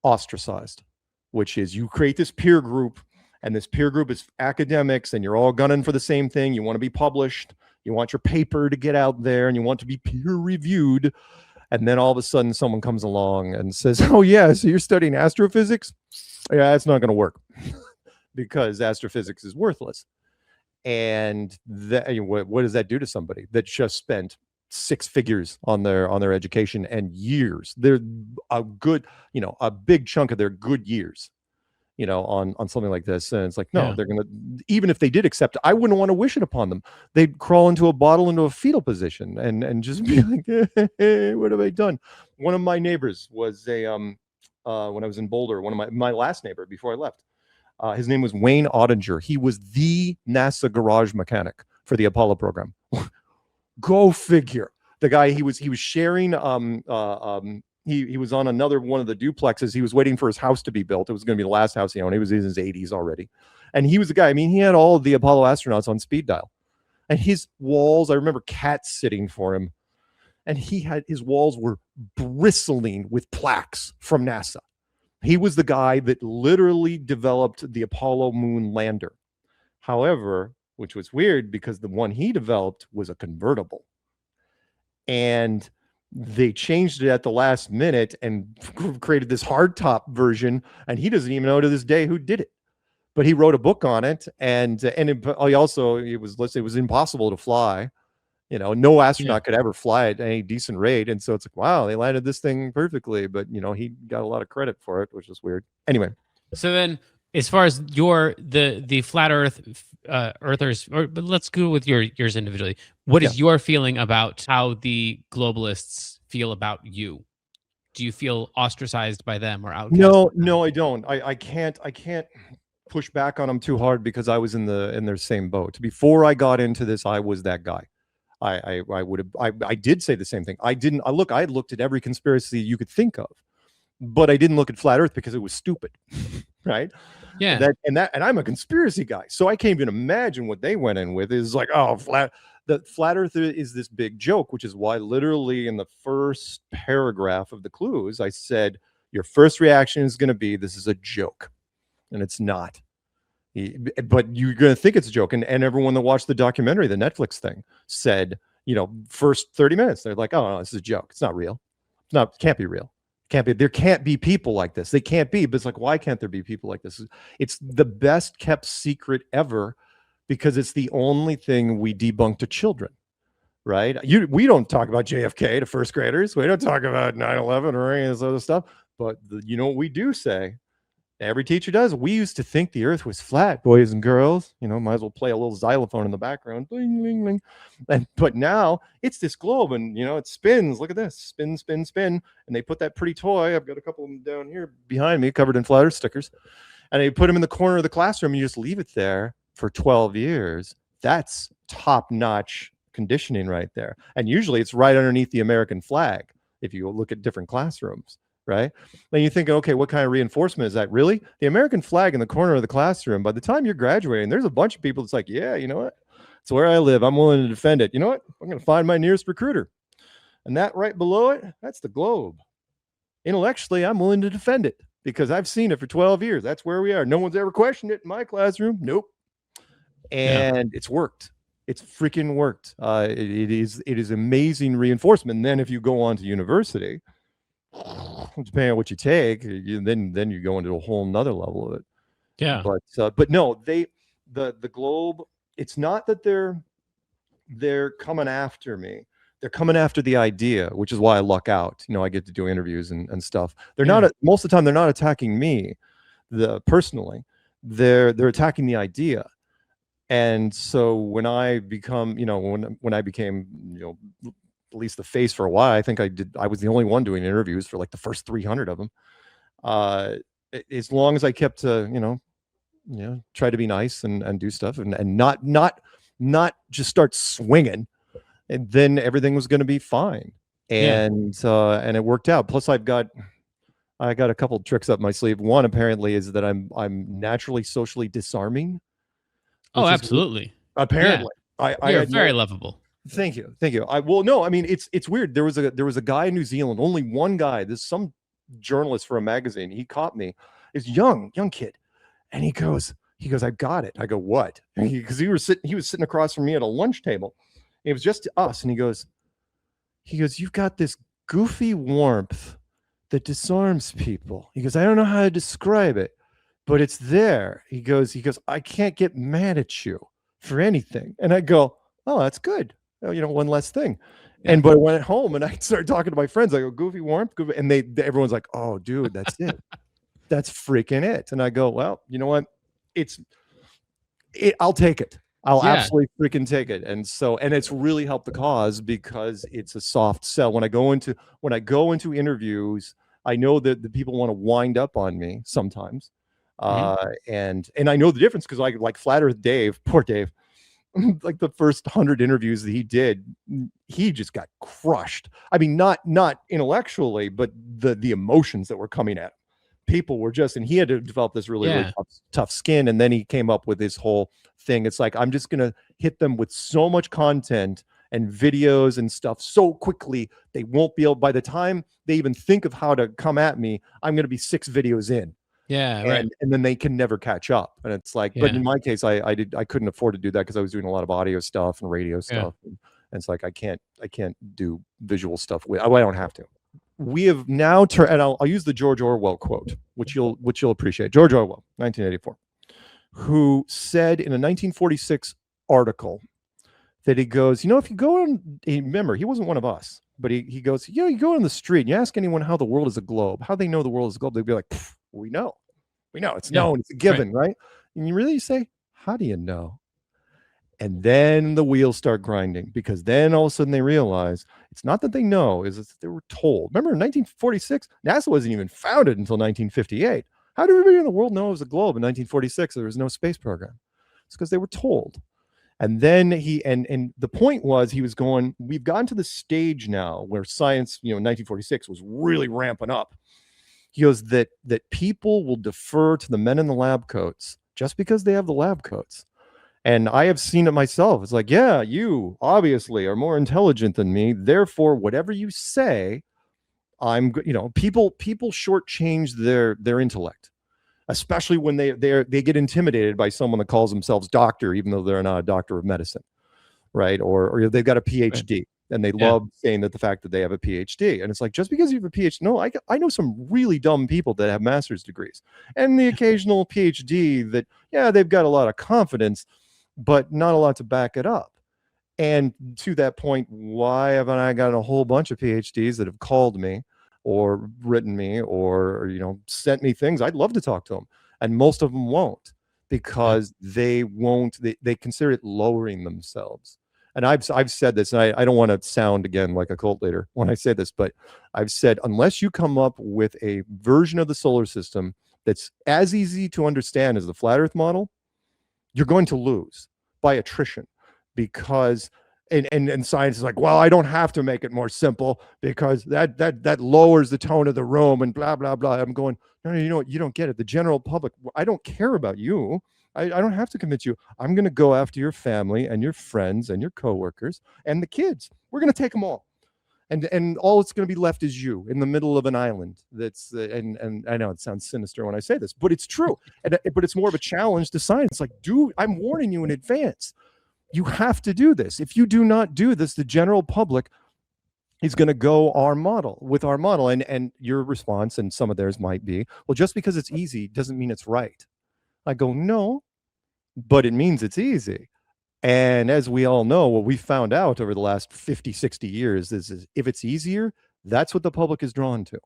ostracized, which is you create this peer group, and this peer group is academics, and you're all gunning for the same thing. You want to be published, you want your paper to get out there, and you want to be peer reviewed. And then all of a sudden someone comes along and says, oh yeah, so you're studying astrophysics? Yeah, that's not going to work because astrophysics is worthless. And what does that do to somebody that just spent 6 figures on their education and years? They're a big chunk of their good years, on something like this. And it's like, no, they're gonna, even if they did accept it, I wouldn't want to wish it upon them. They'd crawl into a bottle into a fetal position and just be like, hey, what have I done? One of my neighbors was when I was in Boulder, one of my last neighbor before I left, his name was Wayne Ottinger. He was the NASA garage mechanic for the Apollo program. Go figure. The guy, he was sharing he was on another one of the duplexes. He was waiting for his house to be built. It was going to be the last house he owned. He was in his 80s already. And he was the guy, he had all of the Apollo astronauts on speed dial. And his walls, I remember cats sitting for him. And his walls were bristling with plaques from NASA. He was the guy that literally developed the Apollo moon lander. However, which was weird because the one he developed was a convertible. And they changed it at the last minute and created this hardtop version. And he doesn't even know to this day who did it. But he wrote a book on it. And it was impossible to fly. No astronaut could ever fly at any decent rate. And so it's like, wow, they landed this thing perfectly. But, he got a lot of credit for it, which is weird. Anyway. So then, as far as the flat earthers, but let's go with yours individually. What is your feeling about how the globalists feel about you? Do you feel ostracized by them or outcast? No, I don't. I can't push back on them too hard because I was in their same boat. Before I got into this, I was that guy. I would have, I did say the same thing. I looked at every conspiracy you could think of, but I didn't look at flat Earth because it was stupid, right? Yeah. And I'm a conspiracy guy, so I can't even imagine what they went in with. Is like, oh, the flat Earth is this big joke, which is why literally in the first paragraph of the clues, I said your first reaction is going to be this is a joke, and it's not. But you're going to think it's a joke, and everyone that watched the documentary, the Netflix thing, said, first 30 minutes, they're like, oh no, this is a joke. It's not real. It can't be real. Can't be. There can't be people like this. They can't be. But it's like, why can't there be people like this? It's the best kept secret ever because it's the only thing we debunk to children, right? We don't talk about JFK to first graders. We don't talk about 9/11 or any of this other stuff. But you know what we do say? Every teacher does. We used to think the earth was flat, boys and girls. Might as well play a little xylophone in the background. Bling, bling, bling. But now it's this globe and, it spins. Look at this. Spin, spin, spin. And they put that pretty toy. I've got a couple of them down here behind me covered in flat earth stickers. And they put them in the corner of the classroom and you just leave it there for 12 years. That's top-notch conditioning right there. And usually it's right underneath the American flag if you look at different classrooms. Right? Then you think, okay, what kind of reinforcement is that? Really? The American flag in the corner of the classroom, by the time you're graduating, there's a bunch of people that's like, yeah, you know what? It's where I live. I'm willing to defend it. You know what? I'm going to find my nearest recruiter. And that right below it, that's the globe. Intellectually, I'm willing to defend it because I've seen it for 12 years. That's where we are. No one's ever questioned it in my classroom. Nope. And It's worked. It's freaking worked. It is amazing reinforcement. And then if you go on to university, depending on what you take, then you go into a whole nother level of it. Yeah. But no, the globe. It's not that they're coming after me. They're coming after the idea, which is why I luck out. I get to do interviews and stuff. They're not most of the time. They're not attacking me, personally. They're attacking the idea. And so when I become, when I became, at least the face for a while, I think I was the only one doing interviews for like the first 300 of them. As long as I kept to, try to be nice and do stuff and not just start swinging, and then everything was going to be fine. And it worked out. Plus I got a couple of tricks up my sleeve. One apparently is that I'm naturally socially disarming. Oh, absolutely. Apparently. Yeah. You're very lovable. Thank you. It's weird. There was a guy in New Zealand, only one guy. There's some journalist for a magazine. He caught me. It's young kid, and he goes, I got it. I go, what? Because he was sitting across from me at a lunch table. It was just us, and he goes, you've got this goofy warmth that disarms people. He goes, I don't know how to describe it, but it's there. He goes, I can't get mad at you for anything. And I go, oh, that's good. One less thing. But I went home and I started talking to my friends. I go, goofy warmth, goofy. And everyone's like, oh, dude, that's it. That's freaking it. And I go, well, you know what? I'll take it. I'll absolutely freaking take it. And it's really helped the cause because it's a soft sell. When I go into interviews, I know that the people want to wind up on me sometimes. And I know the difference because like Flat Earth Dave, poor Dave, like the first 100 interviews that he did, he just got crushed. I mean, not intellectually, but the emotions that were coming at him. People were just, and he had to develop this really tough skin. And then he came up with this whole thing. It's like, I'm just going to hit them with so much content and videos and stuff so quickly, they won't be able, by the time they even think of how to come at me, I'm going to be 6 videos in. And then they can never catch up. And it's like, but in my case, I couldn't afford to do that because I was doing a lot of audio stuff and radio stuff. And it's like, I can't do visual stuff I don't have to. We have now turned, and I'll use the George Orwell quote, which you'll appreciate. George Orwell, 1984, who said in a 1946 article that he goes, if you go on, remember, he wasn't one of us, but he goes, you go on the street and you ask anyone how the world is a globe, how they know the world is a globe, they'd be like, we know, it's known, it's a given, right? And you really say, how do you know? And then the wheels start grinding, because then all of a sudden they realize it's not that they know, is that they were told. Remember in 1946, NASA wasn't even founded until 1958. How did everybody in the world know it was a globe in 1946? There was no space program. It's because they were told. And then and the point was, he was going, we've gotten to the stage now where science, in 1946 was really ramping up. He goes, that people will defer to the men in the lab coats just because they have the lab coats. And I have seen it myself. It's like, yeah, you obviously are more intelligent than me. Therefore, whatever you say, I'm good. People shortchange their intellect, especially when they get intimidated by someone that calls themselves doctor, even though they're not a doctor of medicine, right? Or they've got a PhD, right, and they love saying that the fact that they have a PhD. And it's like, just because you have a PhD, no, I know some really dumb people that have master's degrees, and the occasional PhD that, yeah, they've got a lot of confidence, but not a lot to back it up. And to that point, why haven't I got a whole bunch of PhDs that have called me or written me or sent me things? I'd love to talk to them, and most of them won't, because they consider it lowering themselves. And I've said this, and I don't want to sound again like a cult leader when I say this, but I've said, unless you come up with a version of the solar system that's as easy to understand as the flat Earth model, you're going to lose by attrition. Because and science is like, well, I don't have to make it more simple because that lowers the tone of the room and blah blah blah. I'm going, no, you don't get it. The general public, I don't care about you. I don't have to convince you. I'm going to go after your family and your friends and your coworkers and the kids. We're going to take them all, and all it's going to be left is you in the middle of an island. That's and I know it sounds sinister when I say this, but it's true. But it's more of a challenge to science. Like, dude, I'm warning you in advance. You have to do this. If you do not do this, the general public is going to go with our model. And your response, and some of theirs might be, well, just because it's easy doesn't mean it's right. I go, no, but it means it's easy. And as we all know, what we found out over the last 50, 60 years is if it's easier, that's what the public is drawn to.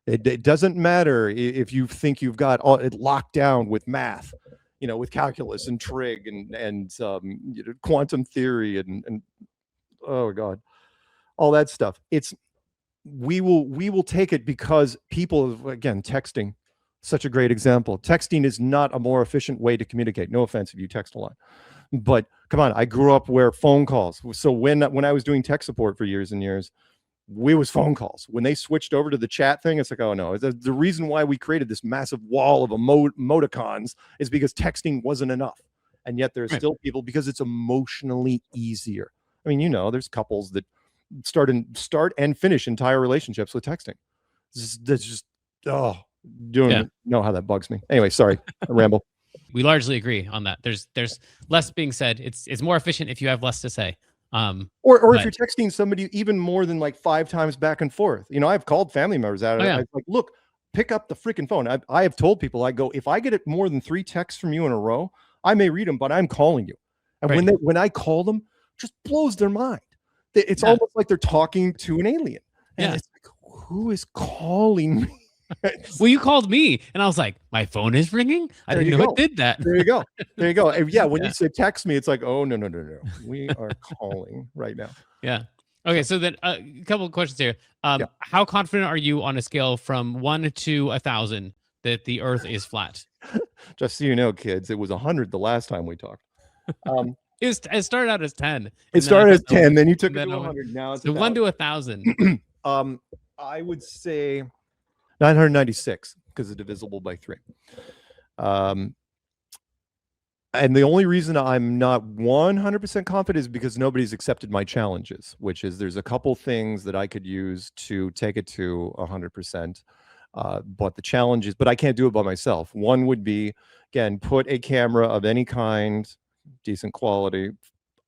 It doesn't matter if you think you've got it locked down with math, with calculus and trig and quantum theory and oh God, all that stuff. We will take it because people, again, texting, such a great example. Texting is not a more efficient way to communicate. No offense if you text a lot, but come on, I grew up where phone calls. So when I was doing tech support for years and years, we was phone calls. When they switched over to the chat thing, it's like, oh no, the reason why we created this massive wall of emoticons is because texting wasn't enough. And yet there's still people, because it's emotionally easier. I mean, there's couples that start and finish entire relationships with texting. That's just, know how that bugs me. Anyway, sorry, I ramble. We largely agree on that. There's less being said. It's more efficient if you have less to say. Or if you're texting somebody even more than like 5 times back and forth. I've called family members out. I was like, look, pick up the freaking phone. I have told people, I go, if I get it more than 3 texts from you in a row, I may read them, but I'm calling you. And when I call them, just blows their mind. It's almost like they're talking to an alien. And it's like, who is calling me? Well, you called me, and I was like, my phone is ringing? I didn't know it did that. There you go. Yeah, when you say text me, it's like, oh, no. We are calling right now. Yeah. Okay, so then a couple of questions here. How confident are you on a scale from 1 to 1,000 that the Earth is flat? Just so you know, kids, it was 100 the last time we talked. It started out as 10. It started as 10, then you took it to 100. Now it's 1 to 1,000. I would say 996, because it's divisible by 3. And the only reason I'm not 100% confident is because nobody's accepted my challenges, which is there's a couple things that I could use to take it to 100%. But the challenge is, but I can't do it by myself. One would be, again, put a camera of any kind, decent quality,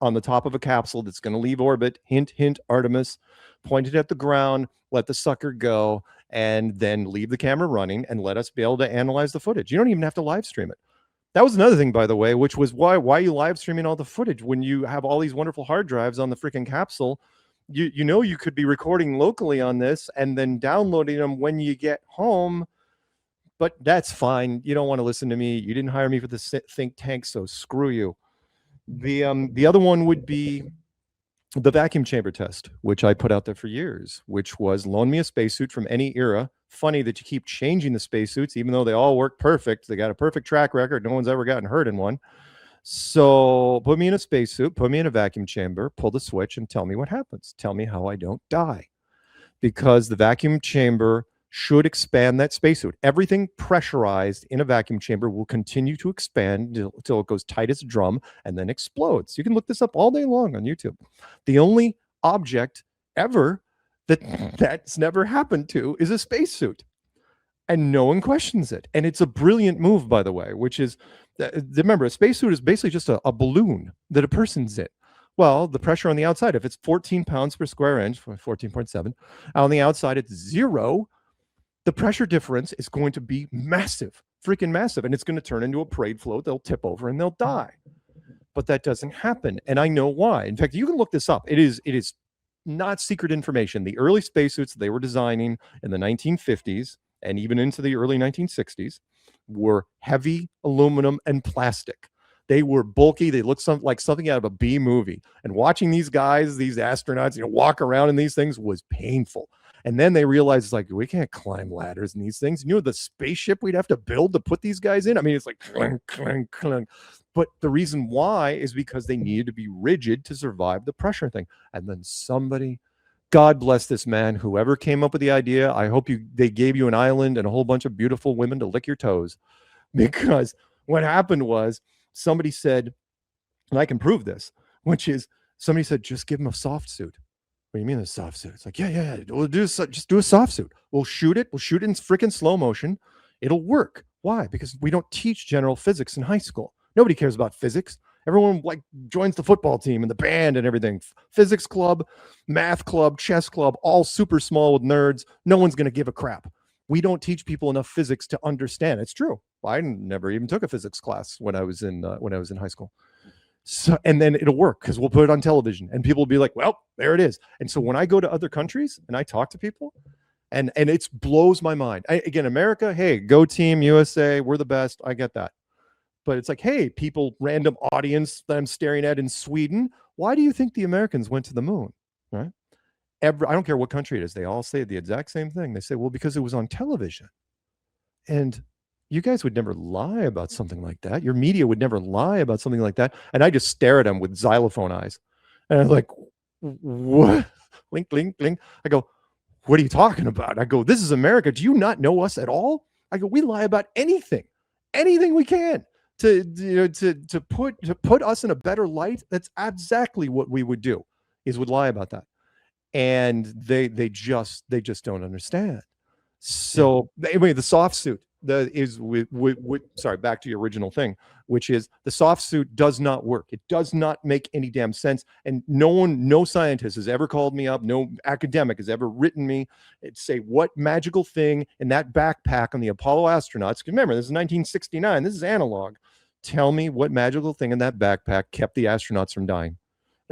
on the top of a capsule that's going to leave orbit, hint, hint, Artemis, point it at the ground, let the sucker go, and then leave the camera running and let us be able to analyze the footage. You don't even have to live stream it. That was another thing, by the way, which was why are you live streaming all the footage when you have all these wonderful hard drives on the freaking capsule? You could be recording locally on this and then downloading them when you get home, but that's fine. You don't want to listen to me. You didn't hire me for the think tank, so screw you. The other one would be the vacuum chamber test, which I put out there for years, which was loan me a spacesuit from any era. Funny that you keep changing the spacesuits, even though they all work perfect. They got a perfect track record. No one's ever gotten hurt in one. So put me in a spacesuit, put me in a vacuum chamber, pull the switch, and tell me what happens. Tell me how I don't die. Because the vacuum chamber should expand that spacesuit. Everything pressurized in a vacuum chamber will continue to expand until it goes tight as a drum and then explodes. You can look this up all day long on YouTube. The only object ever that's never happened to is a spacesuit. And no one questions it. And it's a brilliant move, by the way, which is, remember, a spacesuit is basically just a balloon that a person's in. Well, the pressure on the outside, if it's 14 pounds per square inch, 14.7, on the outside it's 0, the pressure difference is going to be massive, freaking massive. And it's going to turn into a parade float. They'll tip over and they'll die. But that doesn't happen. And I know why. In fact, you can look this up. It is not secret information. The early spacesuits they were designing in the 1950s and even into the early 1960s were heavy aluminum and plastic. They were bulky. They looked like something out of a B movie. And watching these guys, these astronauts, walk around in these things was painful. And then they realized, it's like, we can't climb ladders in these things. The spaceship we'd have to build to put these guys in. I mean, it's like clunk, clunk, clunk. But the reason why is because they needed to be rigid to survive the pressure thing. And then somebody, God bless this man, whoever came up with the idea, I hope they gave you an island and a whole bunch of beautiful women to lick your toes. Because what happened was somebody said, and I can prove this, which is somebody said, just give him a soft suit. What do you mean a soft suit? It's like, yeah. We'll just do a soft suit. We'll shoot it in freaking slow motion. It'll work. Why? Because we don't teach general physics in high school. Nobody cares about physics. Everyone joins the football team and the band and everything. Physics club, math club, chess club, all super small with nerds. No one's going to give a crap. We don't teach people enough physics to understand. It's true. I never even took a physics class when I was in high school. So, and then it'll work because we'll put it on television and people will be like, well, there it is. And so when I go to other countries and I talk to people and it blows my mind. Again, America, hey, go team USA, we're the best. I get that. But it's like, hey, people, random audience that I'm staring at in Sweden, why do you think the Americans went to the moon? Right? I don't care what country it is. They all say the exact same thing. They say, well, because it was on television. And you guys would never lie about something like that. Your media would never lie about something like that. And I just stare at them with xylophone eyes. And I'm like, what? Link, link, link. I go, what are you talking about? I go, this is America. Do you not know us at all? I go, we lie about anything we can to put us in a better light. That's exactly what we would do, would lie about that. And they just don't understand. So anyway, the soft suit sorry, back to your original thing, which is the soft suit does not work. It does not make any damn sense. And no scientist has ever called me up. No academic has ever written me and say what magical thing in that backpack on the Apollo astronauts. Remember, this is 1969. This is analog. Tell me what magical thing in that backpack kept the astronauts from dying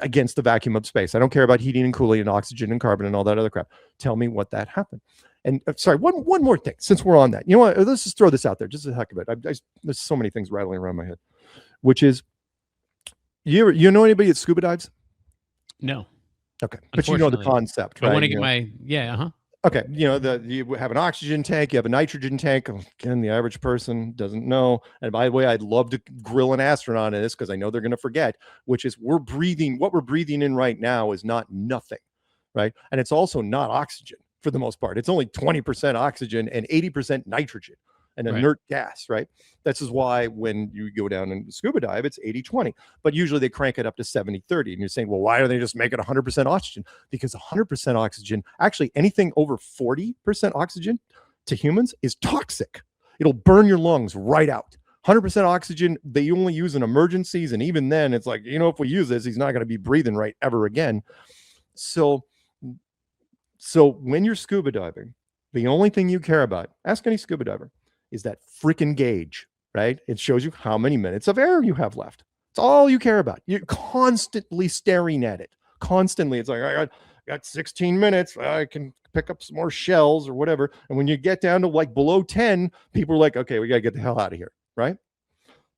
against the vacuum of space. I don't care about heating and cooling and oxygen and carbon and all that other crap. Tell me what that happened. And sorry, one more thing, since we're on that, you know what, let's just throw this out there, just the heck of it. There's so many things rattling around my head, which is, you know anybody that scuba dives? No. Okay, but you know the concept, right? I want to get Okay, you have an oxygen tank, you have a nitrogen tank. Again, the average person doesn't know. And by the way, I'd love to grill an astronaut in this because I know they're going to forget, which is what we're breathing in right now is not nothing, right? And it's also not oxygen for the most part. It's only 20% oxygen and 80% nitrogen, an inert gas, right? This is why when you go down and scuba dive, it's 80-20, but usually they crank it up to 70-30. And you're saying, well, why don't they just make it 100% oxygen? Because 100% oxygen, actually anything over 40% oxygen to humans is toxic. It'll burn your lungs right out. 100% oxygen, they only use in emergencies. And even then it's like, if we use this, he's not going to be breathing right ever again. So when you're scuba diving, the only thing you care about, ask any scuba diver, is that freaking gauge, right? It shows you how many minutes of air you have left. It's all you care about. You're constantly staring at it. Constantly. It's like, I got 16 minutes. I can pick up some more shells or whatever. And when you get down to below 10, people are like, okay, we got to get the hell out of here, right?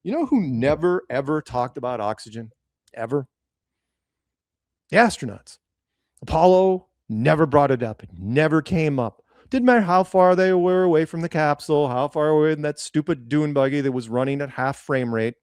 You know who never, ever talked about oxygen? Ever? The astronauts. Apollo never brought it up. It never came up. Didn't matter how far they were away from the capsule, how far away in that stupid dune buggy that was running at half frame rate.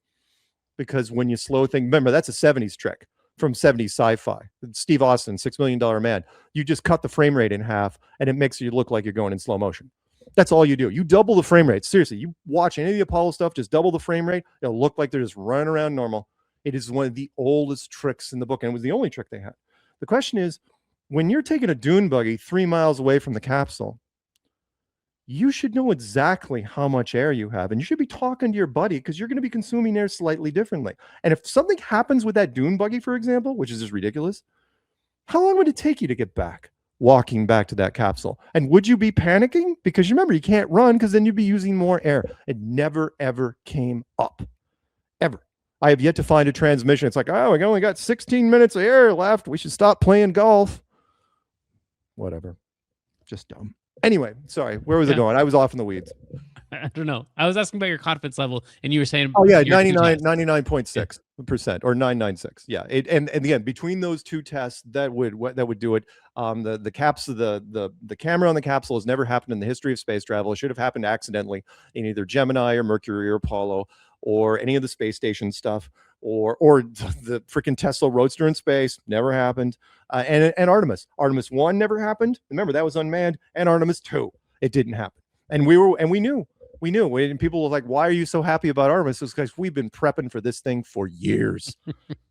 because when you slow things, remember that's a 70s trick from 70s sci-fi. Steve Austin, $6 Million Man. You just cut the frame rate in half and it makes you look like you're going in slow motion. That's all you do. You double the frame rate. Seriously, you watch any of the Apollo stuff, just double the frame rate. It'll look like they're just running around normal. It is one of the oldest tricks in the book, and it was the only trick they had. The question is, when you're taking a dune buggy 3 miles away from the capsule, you should know exactly how much air you have, and you should be talking to your buddy because you're going to be consuming air slightly differently. And if something happens with that dune buggy, for example, which is just ridiculous, how long would it take you to get back, walking back to that capsule? And would you be panicking? Because remember, you can't run because then you'd be using more air. It never, ever came up. Ever. I have yet to find a transmission. It's like, oh, we only got 16 minutes of air left. We should stop playing golf. Whatever. Just dumb. Anyway, sorry. Where was it going? I was off in the weeds. I don't know. I was asking about your confidence level, and you were saying, oh yeah, 99.6% or 996. Yeah, and again, between those two tests, that would do it. The capsule, the camera on the capsule has never happened in the history of space travel. It should have happened accidentally in either Gemini or Mercury or Apollo or any of the space station stuff, or the freaking Tesla Roadster in space. Never happened. And Artemis 1 never happened. Remember, that was unmanned. And Artemis 2, it didn't happen. And we knew. And people were like, why are you so happy about Artemis? It's because we've been prepping for this thing for years,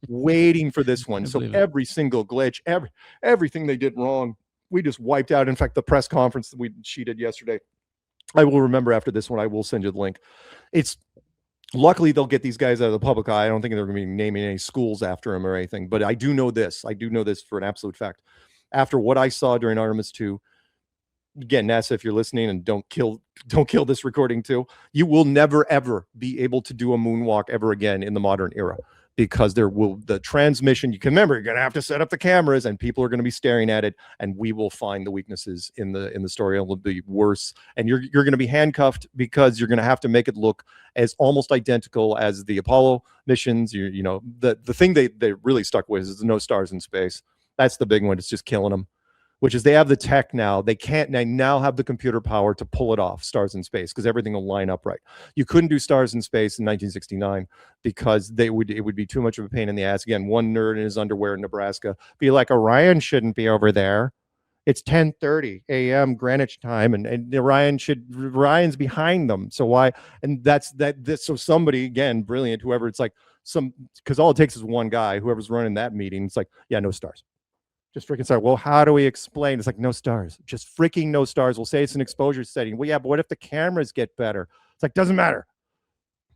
waiting for this one. So every single glitch, everything they did wrong, we just wiped out. In fact, the press conference that she did yesterday, I will remember after this one. I will send you the link. It's luckily they'll get these guys out of the public eye. I don't think they're going to be naming any schools after them or anything. But I do know this. I do know this for an absolute fact. After what I saw during Artemis 2, again, NASA, if you're listening, and don't kill this recording too, you will never ever be able to do a moonwalk ever again in the modern era, because the transmission, you can remember, you're going to have to set up the cameras and people are going to be staring at it, and we will find the weaknesses in the story. It'll be worse, and you're going to be handcuffed because you're going to have to make it look as almost identical as the Apollo missions. The thing they really stuck with is no stars in space. That's the big one. It's just killing them. Which is, they have the tech now. They now have the computer power to pull it off, stars in space, because everything will line up right. You couldn't do stars in space in 1969 because it would be too much of a pain in the ass. Again, one nerd in his underwear in Nebraska be like, Orion shouldn't be over there. It's 10:30 a.m. Greenwich time, and Orion's behind them. So why? And so somebody, again, brilliant, whoever, it's like because all it takes is one guy, whoever's running that meeting. It's like, yeah, no stars. Just freaking stars. Well, how do we explain? It's like, no stars. Just freaking no stars. We'll say it's an exposure setting. Well, yeah, but what if the cameras get better? It's like, doesn't matter.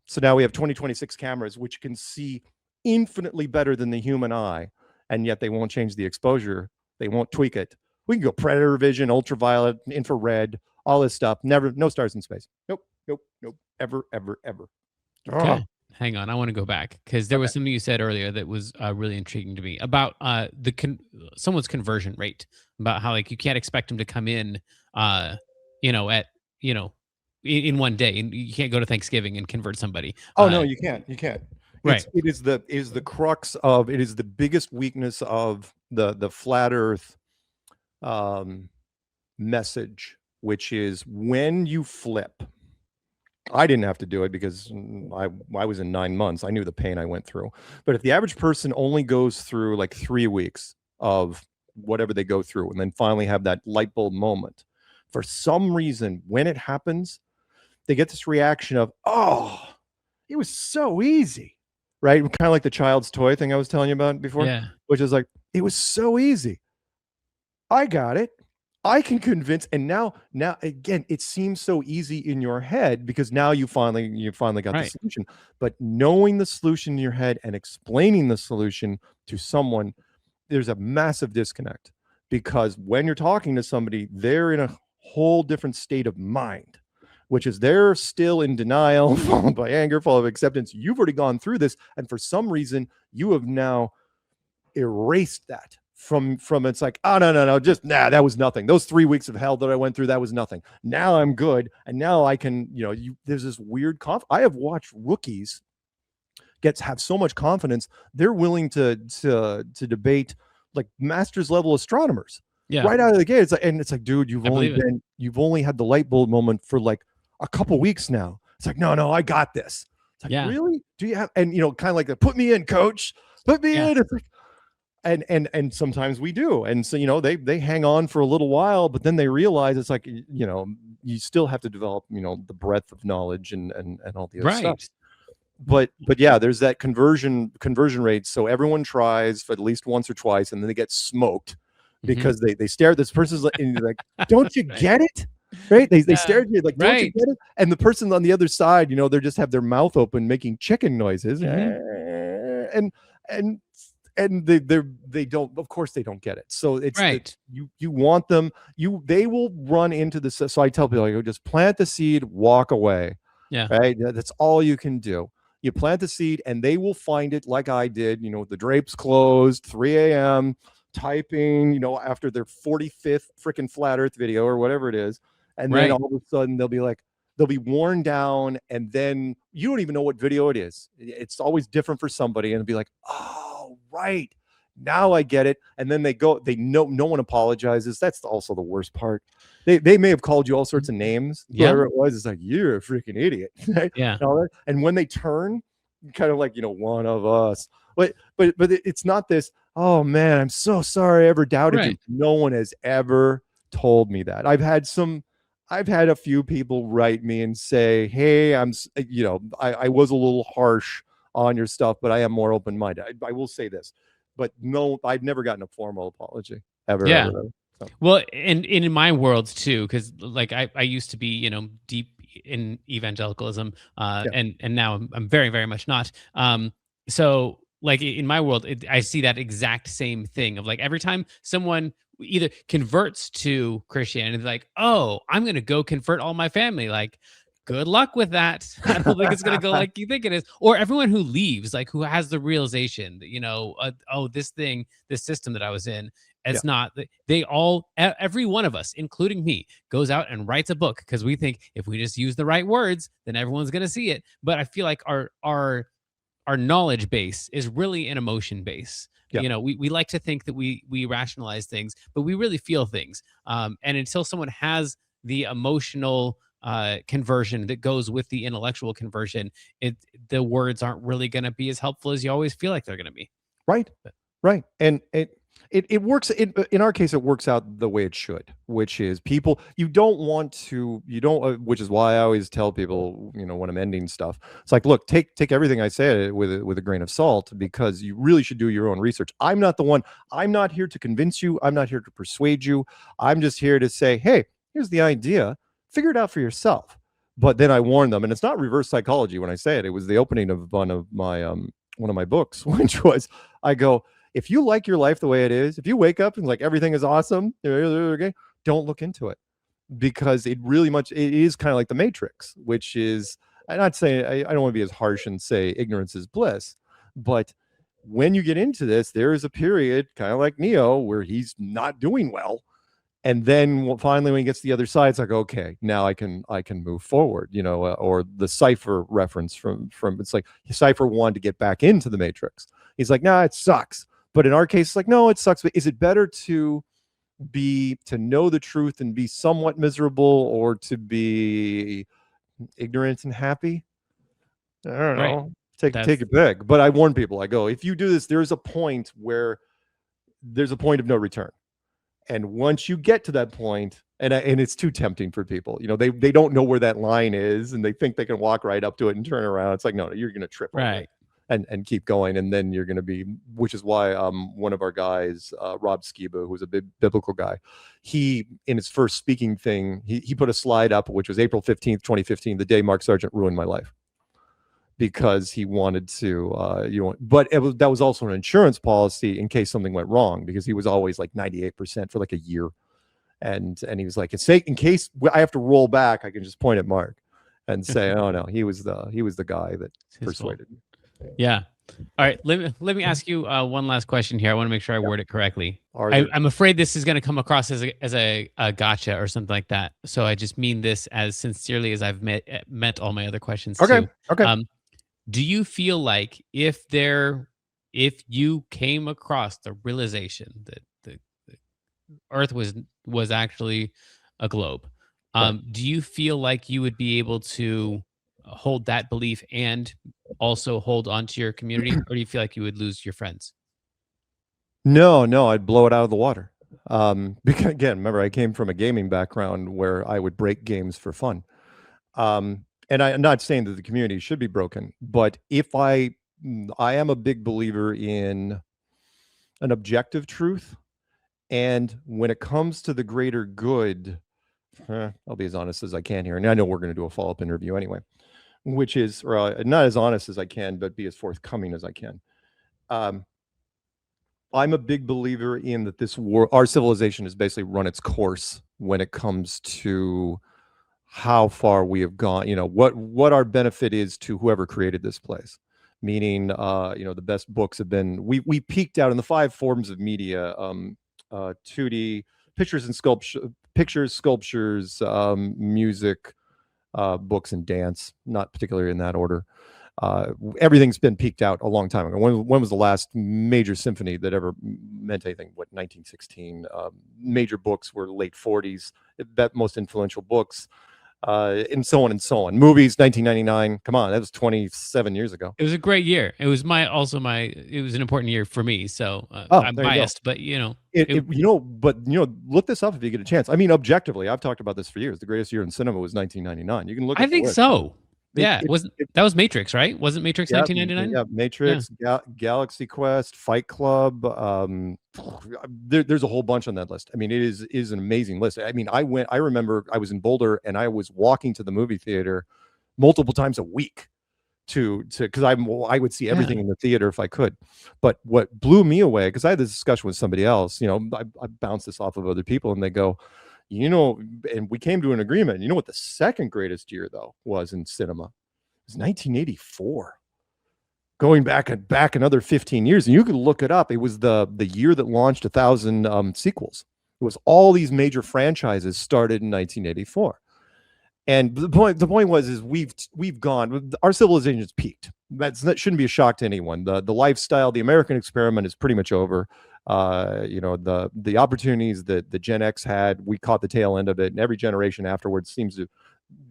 So now we have 2026 cameras, which can see infinitely better than the human eye, and yet they won't change the exposure. They won't tweak it. We can go predator vision, ultraviolet, infrared, all this stuff. No stars in space. Nope. Ever. Okay. Hang on, I want to go back because there was something you said earlier that was really intriguing to me about someone's conversion rate, about how like you can't expect them to come in, in one day, and you can't go to Thanksgiving and convert somebody. Oh no, you can't. Right. It is the crux of it. Is the biggest weakness of the flat Earth message, which is when you flip. I didn't have to do it because I was in 9 months. I knew the pain I went through. But if the average person only goes through like 3 weeks of whatever they go through and then finally have that light bulb moment, for some reason, when it happens, they get this reaction of, oh, it was so easy, right? Kind of like the child's toy thing I was telling you about before, which is like, it was so easy. I got it. I can convince, and now again, it seems so easy in your head because now you finally got the solution. But knowing the solution in your head and explaining the solution to someone, there's a massive disconnect, because when you're talking to somebody, they're in a whole different state of mind, which is they're still in denial, followed by anger, followed by acceptance. You've already gone through this, and for some reason, you have now erased that. From it's like, oh no, just that was nothing. Those 3 weeks of hell that I went through, that was nothing. Now I'm good, and now I can, there's this weird I have watched rookies have so much confidence they're willing to debate like master's level astronomers right out of the gate. It's like, dude, you've only had the light bulb moment for like a couple weeks now. It's like, no, I got this. It's like, Yeah. really? Do you have, and kind of like the put me in, coach, put me Yeah. in. It's like, and sometimes we do. And so, they hang on for a little while, but then they realize it's like, you still have to develop, the breadth of knowledge and all the other stuff. Right. But yeah, there's that conversion rate. So everyone tries for at least once or twice, and then they get smoked because they stare at this person's and you're like, don't you Right. get it? Right? They Yeah. stare at you like, don't you Right. get it? And the person on the other side, they just have their mouth open making chicken noises. And they don't, of course they don't get it. So it's Right. you want them, they will run into this. So I tell people, I go, just plant the seed, walk away. Yeah. Right? That's all you can do. You plant the seed and they will find it like I did, the drapes closed, 3 a.m. typing, after their 45th freaking flat earth video or whatever it is. And then Right. all of a sudden they'll be worn down, and then you don't even know what video it is. It's always different for somebody, and it'll be like, oh, right. Now I get it. And then they know no one apologizes. That's also the worst part. They may have called you all sorts of names. Yeah. Whatever it was, it's like, you're a freaking idiot. Right? Yeah. And when they turn, kind of like, one of us. But it's not this, oh man, I'm so sorry I ever doubted you. Right. No one has ever told me that. I've had a few people write me and say, hey, I was a little harsh on your stuff, but I am more open-minded. I will say this, but no, I've never gotten a formal apology ever. Yeah. ever. So. Well, and in my world too, because like I used to be, deep in evangelicalism, and now I'm very, very much not. So like in my world, I see that exact same thing of like every time someone either converts to Christianity, like, oh, I'm gonna go convert all my family, like. Good luck with that. I don't think it's going to go like you think it is. Or everyone who leaves, like who has the realization that, oh, this system that I was in, it's not. They all, every one of us, including me, goes out and writes a book because we think if we just use the right words, then everyone's going to see it. But I feel like our knowledge base is really an emotion base. Yeah. We like to think that we rationalize things, but we really feel things. And until someone has the emotional conversion that goes with the intellectual conversion, the words aren't really going to be as helpful as you always feel like they're going to be. Right. And it works in our case. It works out the way it should, which is people which is why I always tell people, when I'm ending stuff, it's like, look, take everything I say with a grain of salt, because you really should do your own research. I'm not here to convince you. I'm not here to persuade you. I'm just here to say, hey, here's the idea. Figure it out for yourself. But then I warn them, and it's not reverse psychology when I say it. It was the opening of one of my books, which was, I go, if you like your life the way it is, if you wake up and like everything is awesome, don't look into it, because it is kind of like the Matrix, which is, I'm not saying, I don't want to be as harsh and say ignorance is bliss, but when you get into this, there is a period kind of like Neo where he's not doing well. And then finally, when he gets to the other side, it's like, okay, now I can move forward, or the Cypher reference from it's like Cypher wanted to get back into the Matrix. He's like, nah, it sucks. But in our case, it's like, no, it sucks. But is it better to know the truth and be somewhat miserable, or to be ignorant and happy? I don't know. Take a pick. But I warn people, I go, if you do this, there's a point of no return. And once you get to that point, and it's too tempting for people, they don't know where that line is, and they think they can walk right up to it and turn around. It's like, no, you're going to trip right and keep going, and then you're going to be, which is why one of our guys, Rob Skiba, who's a big biblical guy, he, in his first speaking thing, he put a slide up, which was April 15th, 2015, the day Mark Sargent ruined my life, because he wanted to, but that was also an insurance policy in case something went wrong, because he was always like 98% for like a year. And he was like, in case I have to roll back, I can just point at Mark and say, oh no, he was the guy that persuaded me. Yeah. All right. Let me ask you one last question here. I want to make sure I word it correctly. I'm afraid this is going to come across as a gotcha or something like that. So I just mean this as sincerely as I've met all my other questions. Okay. Too. Okay. Do you feel like if you came across the realization that the Earth was actually a globe, do you feel like you would be able to hold that belief and also hold on to your community, or do you feel like you would lose your friends? No, I'd blow it out of the water. Because again, remember, I came from a gaming background where I would break games for fun. And I'm not saying that the community should be broken, but if I am a big believer in an objective truth, and when it comes to the greater good, I'll be as honest as I can here, and I know we're going to do a follow-up interview anyway, which is, or not as honest as I can, but be as forthcoming as I can. I'm a big believer in that this war, our civilization has basically run its course when it comes to how far we have gone, what our benefit is to whoever created this place. Meaning, the best books have been, we peaked out in the 5 forms of media, 2D, pictures, sculptures, music, books, and dance, not particularly in that order. Everything's been peaked out a long time ago. When was the last major symphony that ever meant anything? 1916. Major books were late 40s. Most influential books, and so on and so on. Movies, 1999. Come on, that was 27 years ago. It was a great year. It was it was an important year for me. So I'm biased, but look this up if you get a chance. I mean, objectively, I've talked about this for years. The greatest year in cinema was 1999. You can look. I think so. Yeah, that was Matrix, right? Wasn't Matrix 1999? Yeah, Matrix, yeah. Galaxy Quest, Fight Club. There's a whole bunch on that list. I mean, it is an amazing list. I mean, I remember I was in Boulder and I was walking to the movie theater multiple times a week because I would see everything in the theater if I could. But what blew me away, because I had this discussion with somebody else, I bounced this off of other people, and they go, and we came to an agreement. You know what the second greatest year though was in cinema? It was 1984. Going back another 15 years, and you could look it up. It was the year that launched 1,000 sequels. It was all these major franchises started in 1984. And the point was we've gone. Our civilization's peaked. That shouldn't be a shock to anyone. The lifestyle, the American experiment is pretty much over. The opportunities that the Gen X had, we caught the tail end of it, and every generation afterwards seems to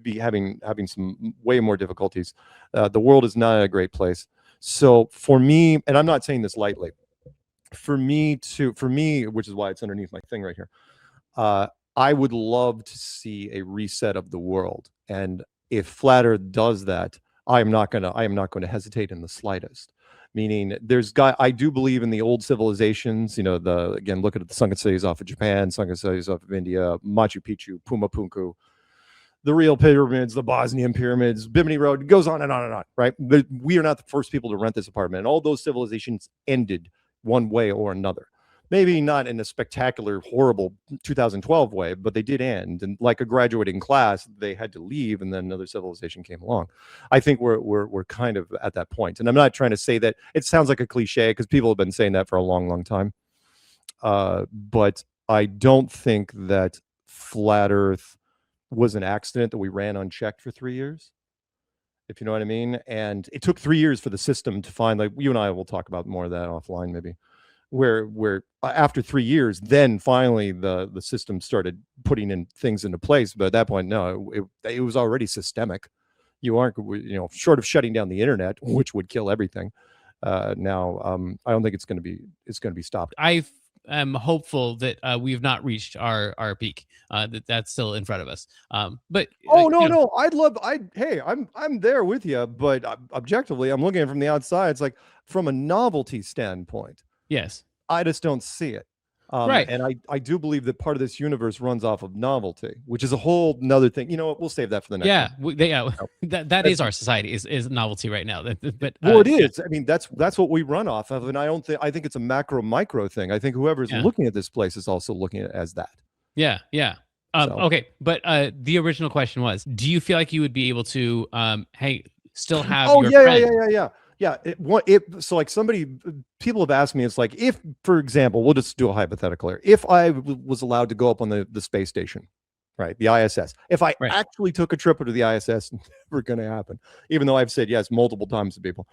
be having some way more difficulties. The world is not a great place. So for me, and I'm not saying this lightly, for me, which is why it's underneath my thing right here, I would love to see a reset of the world. And if Flat Earth does that, I am not going to hesitate in the slightest. Meaning, I do believe in the old civilizations. Again, look at the sunken cities off of Japan, sunken cities off of India, Machu Picchu, Puma Punku, the real pyramids, the Bosnian pyramids, Bimini Road. It goes on and on and on. Right? We are not the first people to rent this apartment. And all those civilizations ended one way or another. Maybe not in a spectacular, horrible 2012 way, but they did end. And like a graduating class, they had to leave, and then another civilization came along. I think we're kind of at that point. And I'm not trying to say that it sounds like a cliche, because people have been saying that for a long, long time. But I don't think that Flat Earth was an accident that we ran unchecked for 3 years, if you know what I mean. And it took 3 years for the system to find, like you and I will talk about more of that offline maybe, where after 3 years, then finally the system started putting in things into place. But at that point, no, it was already systemic. You aren't, short of shutting down the internet, which would kill everything. Now, I don't think it's going to be stopped. I am hopeful that we've not reached our peak. That's still in front of us. But no, I'm there with you. But objectively, I'm looking at it from the outside. It's like, from a novelty standpoint. Yes. I just don't see it. Right. And I do believe that part of this universe runs off of novelty, which is a whole nother thing. You know what? We'll save that for the next one. That is our society is novelty right now. But it is. I mean, that's what we run off of. And I think it's a micro thing. I think whoever's looking at this place is also looking at it as that. Yeah. Okay. But the original question was, do you feel like you would be able to, still have your friend? Yeah. So like people have asked me, it's like, if, for example, we'll just do a hypothetical here. If I was allowed to go up on the space station, right, the ISS, if I actually took a trip to the ISS, never going to happen, even though I've said yes multiple times to people.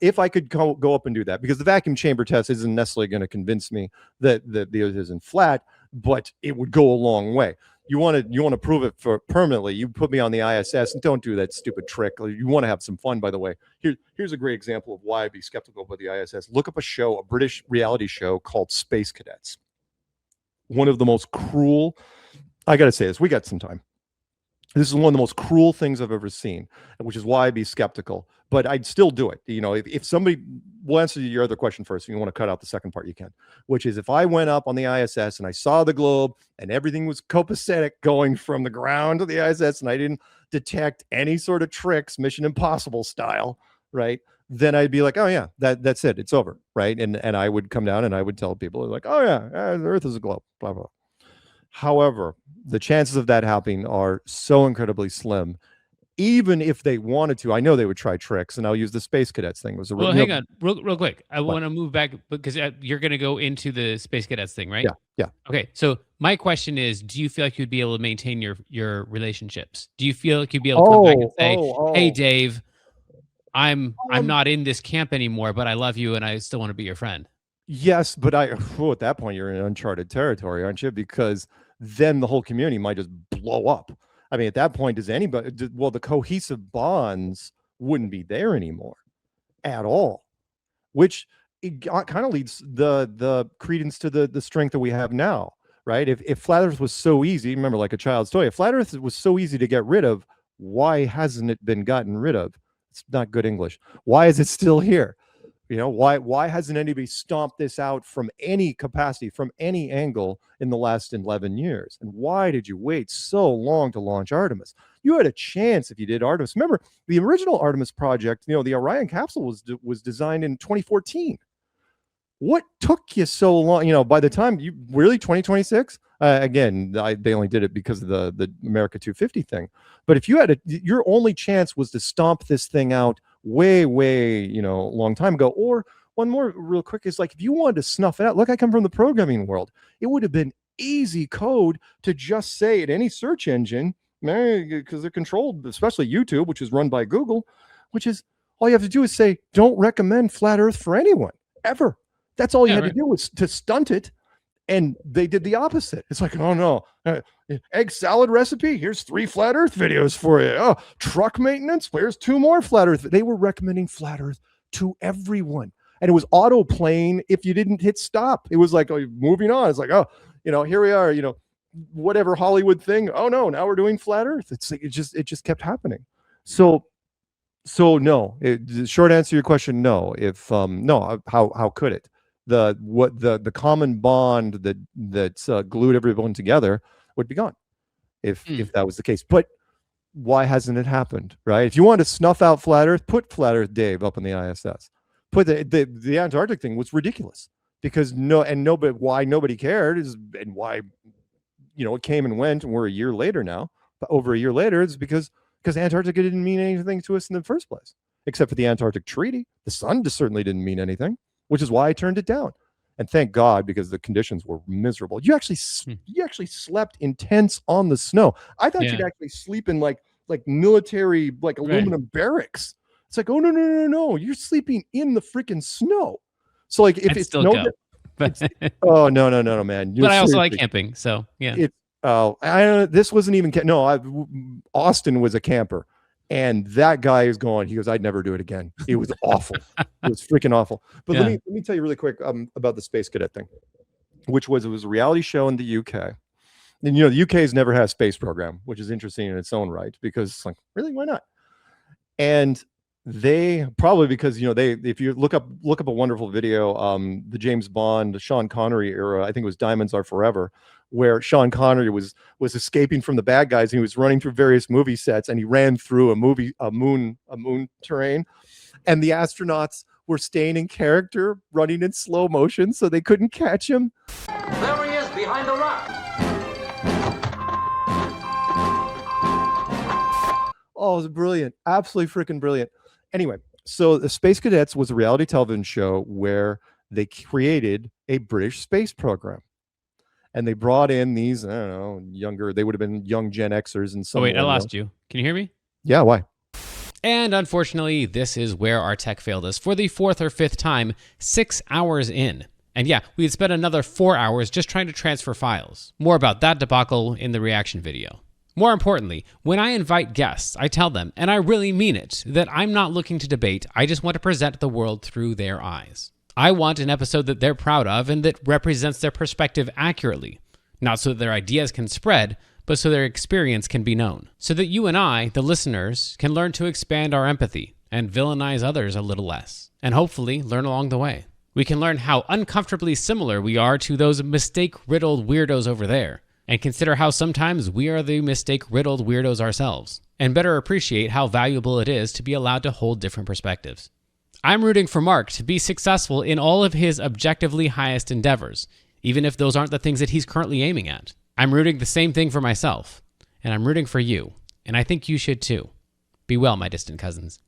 If I could go up and do that, because the vacuum chamber test isn't necessarily going to convince me that the Earth isn't flat, but it would go a long way. You want to prove it for permanently. You put me on the ISS, and don't do that stupid trick. You want to have some fun, by the way. Here's a great example of why I'd be skeptical about the ISS. Look up a British reality show called Space Cadets. One of the most cruel, I got to say this, we got some time. This is one of the most cruel things I've ever seen, which is why I'd be skeptical, but I'd still do it. You know, if somebody, we'll answer your other question first. If you want to cut out the second part, you can, which is if I went up on the ISS and I saw the globe and everything was copacetic going from the ground to the ISS and I didn't detect any sort of tricks, Mission Impossible style, right? Then I'd be like, oh yeah, that's it. It's over, right? And I would come down and I would tell people like, oh yeah, the Earth is a globe, blah, blah. However, the chances of that happening are so incredibly slim. Even if they wanted to, I know they would try tricks, and I'll use the Space Cadets thing. Hang on, real quick. I want to move back because you're going to go into the Space Cadets thing, right? Yeah. Okay, so my question is, do you feel like you'd be able to maintain your relationships? Do you feel like you'd be able to come back and say, hey, Dave, I'm not in this camp anymore, but I love you and I still want to be your friend? Yes, but at that point, you're in uncharted territory, aren't you? Because then the whole community might just blow up. I mean, at that point, the cohesive bonds wouldn't be there anymore at all, which kind of leads the credence to the strength that we have now, right? If Flat Earth was so easy, remember, like a child's toy, if Flat Earth was so easy to get rid of, why hasn't it been gotten rid of? It's not good English. Why is it still here? You know, why hasn't anybody stomped this out from any capacity, from any angle in the last 11 years? And why did you wait so long to launch Artemis? You had a chance if you did Artemis. Remember, the original Artemis project, you know, the Orion capsule was designed in 2014. What took you so long? You know, by the time you really 2026? Again, they only did it because of the America 250 thing. But if you had your only chance was to stomp this thing out way, you know, long time ago. Or one more real quick is like, if you wanted to snuff it out, look, I come from the programming world. It would have been easy code to just say at any search engine, because they're controlled, especially YouTube, which is run by Google, which is all you have to do is say, don't recommend Flat Earth for anyone ever. That's all you had to do was to stunt it. And they did the opposite. It's like, oh no, egg salad recipe. Here's 3 Flat Earth videos for you. Oh, truck maintenance. Here's 2 more Flat Earth. They were recommending Flat Earth to everyone. And it was auto playing if you didn't hit stop. It was like, oh, moving on. It's like, oh, you know, here we are, you know, whatever Hollywood thing. Oh no, now we're doing Flat Earth. It's like, it just kept happening. So no, the short answer to your question, no. If no, how could it? The common bond that glued everyone together would be gone if that was the case. But why hasn't it happened, right? If you want to snuff out Flat Earth, put Flat Earth Dave up in the ISS. Put the Antarctic thing was ridiculous because why nobody cared is, and why, you know, it came and went and we're a year later now, but over a year later, it's because Antarctica didn't mean anything to us in the first place, except for the Antarctic Treaty. The sun just certainly didn't mean anything, which is why I turned it down. And thank God, because the conditions were miserable. You actually slept in tents on the snow. I thought you'd actually sleep in like military, like aluminum barracks. It's like, oh no, you're sleeping in the freaking snow. So like if it's no, oh no, man. But I also like camping, so yeah. This wasn't even Austin was a camper. And that guy is going, he goes, I'd never do it again. It was awful. It was freaking awful. But let me tell you really quick about the Space Cadet thing, which was, it was a reality show in the UK. And, you know, the UK has never had a space program, which is interesting in its own right, because it's like, really, why not? And they probably, because, you know, if you look up a wonderful video, the James Bond, Sean Connery era, I think it was Diamonds Are Forever, where Sean Connery was escaping from the bad guys, and he was running through various movie sets, and he ran through a moon terrain, and the astronauts were staying in character, running in slow motion, so they couldn't catch him. There he is, behind the rock. Oh, it was brilliant. Absolutely freaking brilliant. Anyway, so the Space Cadets was a reality television show where they created a British space program. And they brought in these, I don't know, younger, they would have been young Gen Xers and so. Oh, wait, I lost you. Can you hear me? Yeah, why? And unfortunately, this is where our tech failed us for the 4th or 5th time, 6 hours in. And yeah, we had spent another 4 hours just trying to transfer files. More about that debacle in the reaction video. More importantly, when I invite guests, I tell them, and I really mean it, that I'm not looking to debate, I just want to present the world through their eyes. I want an episode that they're proud of and that represents their perspective accurately. Not so that their ideas can spread, but so their experience can be known. So that you and I, the listeners, can learn to expand our empathy and villainize others a little less. And hopefully learn along the way. We can learn how uncomfortably similar we are to those mistake-riddled weirdos over there, and consider how sometimes we are the mistake-riddled weirdos ourselves, and better appreciate how valuable it is to be allowed to hold different perspectives. I'm rooting for Mark to be successful in all of his objectively highest endeavors, even if those aren't the things that he's currently aiming at. I'm rooting the same thing for myself, and I'm rooting for you, and I think you should too. Be well, my distant cousins.